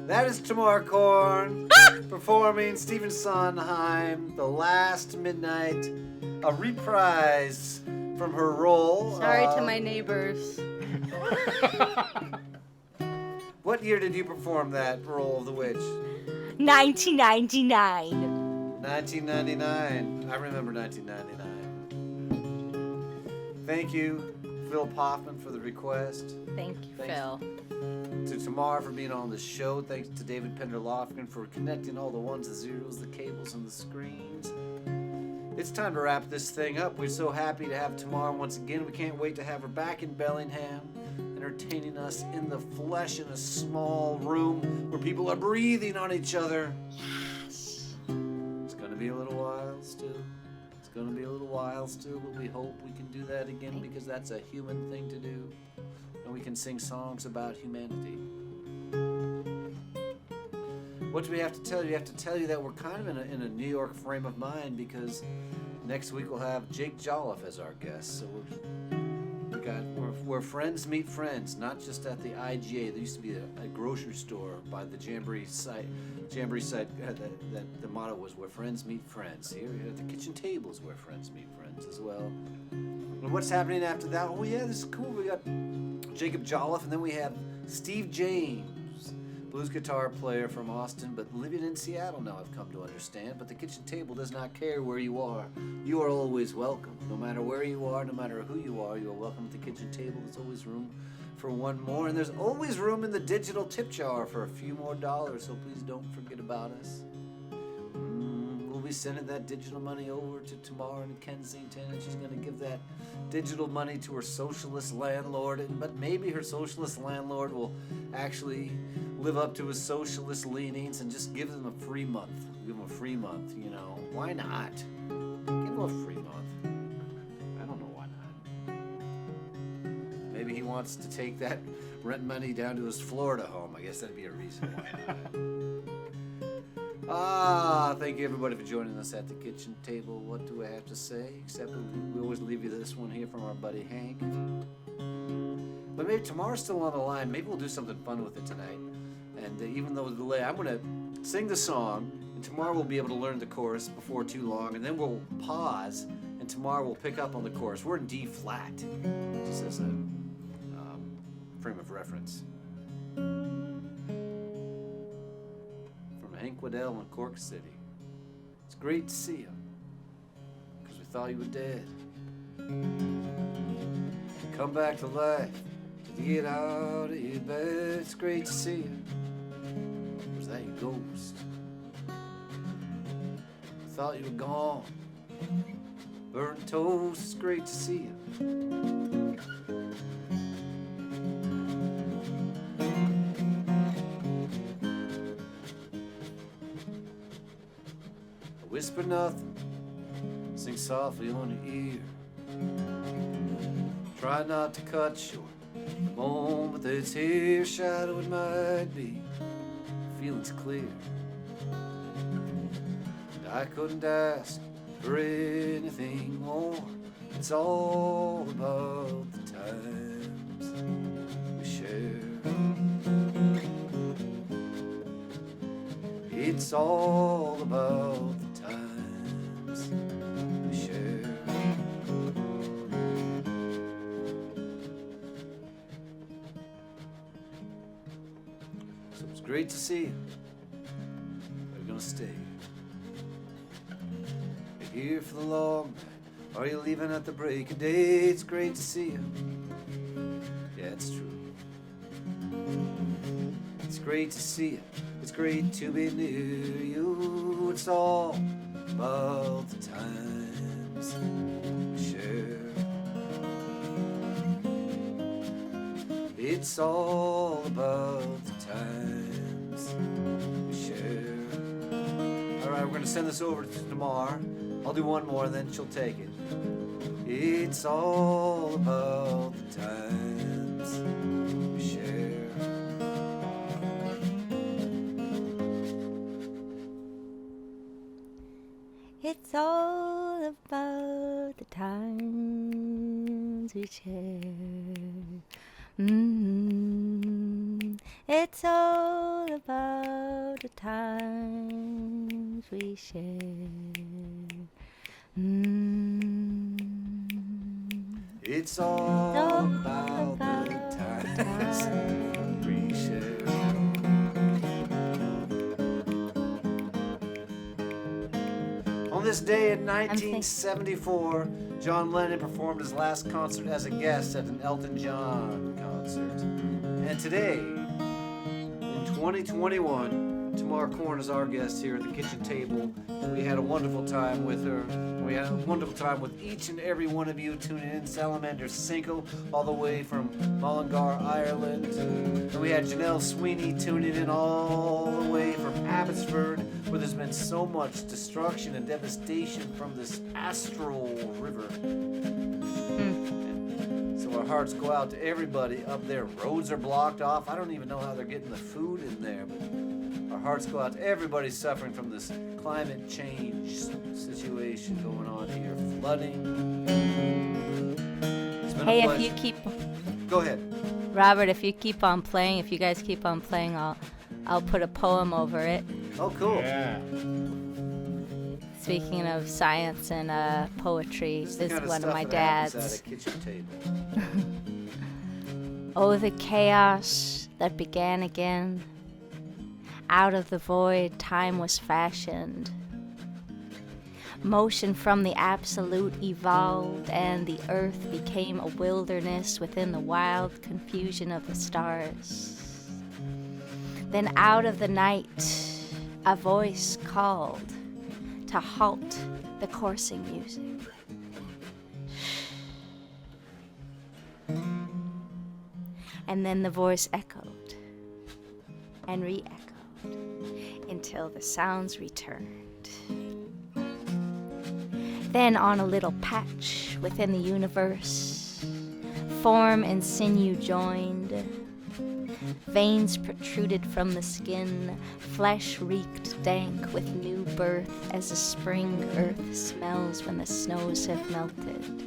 That is Tamar Korn performing Stephen Sondheim, The Last Midnight, a reprise from her role. Sorry to my neighbors. What year did you perform that role of the witch? 1999. 1999. I remember 1999. Thank you, Phil Hoffman, for the request. Thank you, Thanks. Phil. To Tamar for being on the show. Thanks to David Pender-Lofgren for connecting all the ones and zeros, the cables, and the screens. It's time to wrap this thing up. We're so happy to have Tamar once again. We can't wait to have her back in Bellingham, entertaining us in the flesh in a small room where people are breathing on each other. Yes. It's going to be a little while still. It's going to be a little while still, but we hope we can do that again because that's a human thing to do. And we can sing songs about humanity. What do we have to tell you? We have to tell you that we're kind of in a New York frame of mind because next week we'll have Jake Jolliffe as our guest. So we're friends meet friends, not just at the IGA. There used to be a grocery store by the Jamboree site. Jamboree site, the motto was where friends meet friends. Here at the kitchen table is where friends meet friends as well. And what's happening after that? Oh yeah, this is cool. We got Jacob Jolliffe, and then we have Steve James, blues guitar player from Austin, but living in Seattle now, I've come to understand. But the kitchen table does not care where you are. You are always welcome. No matter where you are, no matter who you are welcome at the kitchen table. There's always room for one more, and there's always room in the digital tip jar for a few more dollars, so please don't forget about us. We'll be sending that digital money over to Tamar in Kensington, and she's going to give that digital money to her socialist landlord, but maybe her socialist landlord will actually live up to his socialist leanings and just give them a free month. Give them a free month, you know. Why not? Give them a free month. I don't know why not. Maybe he wants to take that rent money down to his Florida home. I guess that'd be a reason why not. Thank you everybody for joining us at the kitchen table. What do I have to say? Except we always leave you this one here from our buddy Hank. But maybe Tamar's still on the line. Maybe we'll do something fun with it tonight. And even though the delay, I'm going to sing the song, and Tamar will be able to learn the chorus before too long, and then we'll pause, and Tamar will pick up on the chorus. We're in D flat, just as a frame of reference. From Hank Waddell in Cork City. It's great to see you, 'cause we thought you were dead. Come back to life to get out of your bed. It's great to see you. Was that your ghost? I thought you were gone. Burnt toast. It's great to see you. I whisper nothing. Sing softly on your ear. Try not to cut short the moment that's here. Shadow it might be, feeling's clear. And I couldn't ask for anything more. It's all about the times we share. It's all about the times we share. So it's great to see you. We're gonna stay. You're here for the long night. Are you leaving at the break of day? It's great to see you. Yeah, it's true. It's great to see you. It's great to be near you. It's all about the times we share. It's all about the times we share. All right, we're going to send this over to Tamar. I'll do one more, then she'll take it. It's all about the times we share. It's all about the times we share. It's all about the times we share. It's all about the times we share. On this day in 1974, John Lennon performed his last concert as a guest at an Elton John concert. And today, in 2021, Tamar Korn is our guest here at the kitchen table. We had a wonderful time with her. We had a wonderful time with each and every one of you tuning in. Salamander Cinco, all the way from Mullingar, Ireland. And we had Janelle Sweeney tuning in all the way from Abbotsford, where there's been so much destruction and devastation from this astral river. So our hearts go out to everybody up there. Roads are blocked off. I don't even know how they're getting the food in there, but our hearts go out to everybody suffering from this climate change situation going on here. Flooding. It's been a Hey, if pleasure. you keep, Go ahead. Robert, if you keep on playing, if you guys keep on playing, I'll put a poem over it. Oh, cool. Yeah. Speaking of science and poetry, This is this the is kind one of stuff my that happens dad's. at a kitchen table. Oh, the chaos that began again. Out of the void, time was fashioned. Motion from the absolute evolved, and the earth became a wilderness within the wild confusion of the stars. Then out of the night, a voice called to halt the coursing music. And then the voice echoed and re-echoed until the sounds returned. Then on a little patch within the universe, form and sinew joined. Veins protruded from the skin, flesh reeked dank with new birth as the spring earth smells when the snows have melted.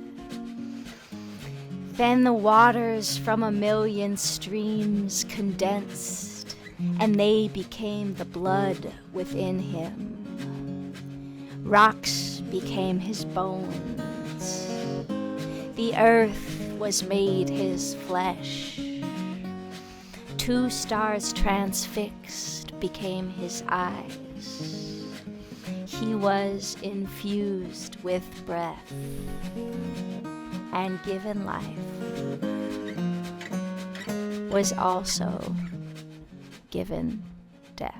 Then the waters from a million streams condensed, and they became the blood within him. Rocks became his bones. The earth was made his flesh. 2 stars transfixed became his eyes. he was infused with breath and given life, was also given death.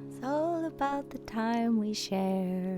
It's all about the time we share.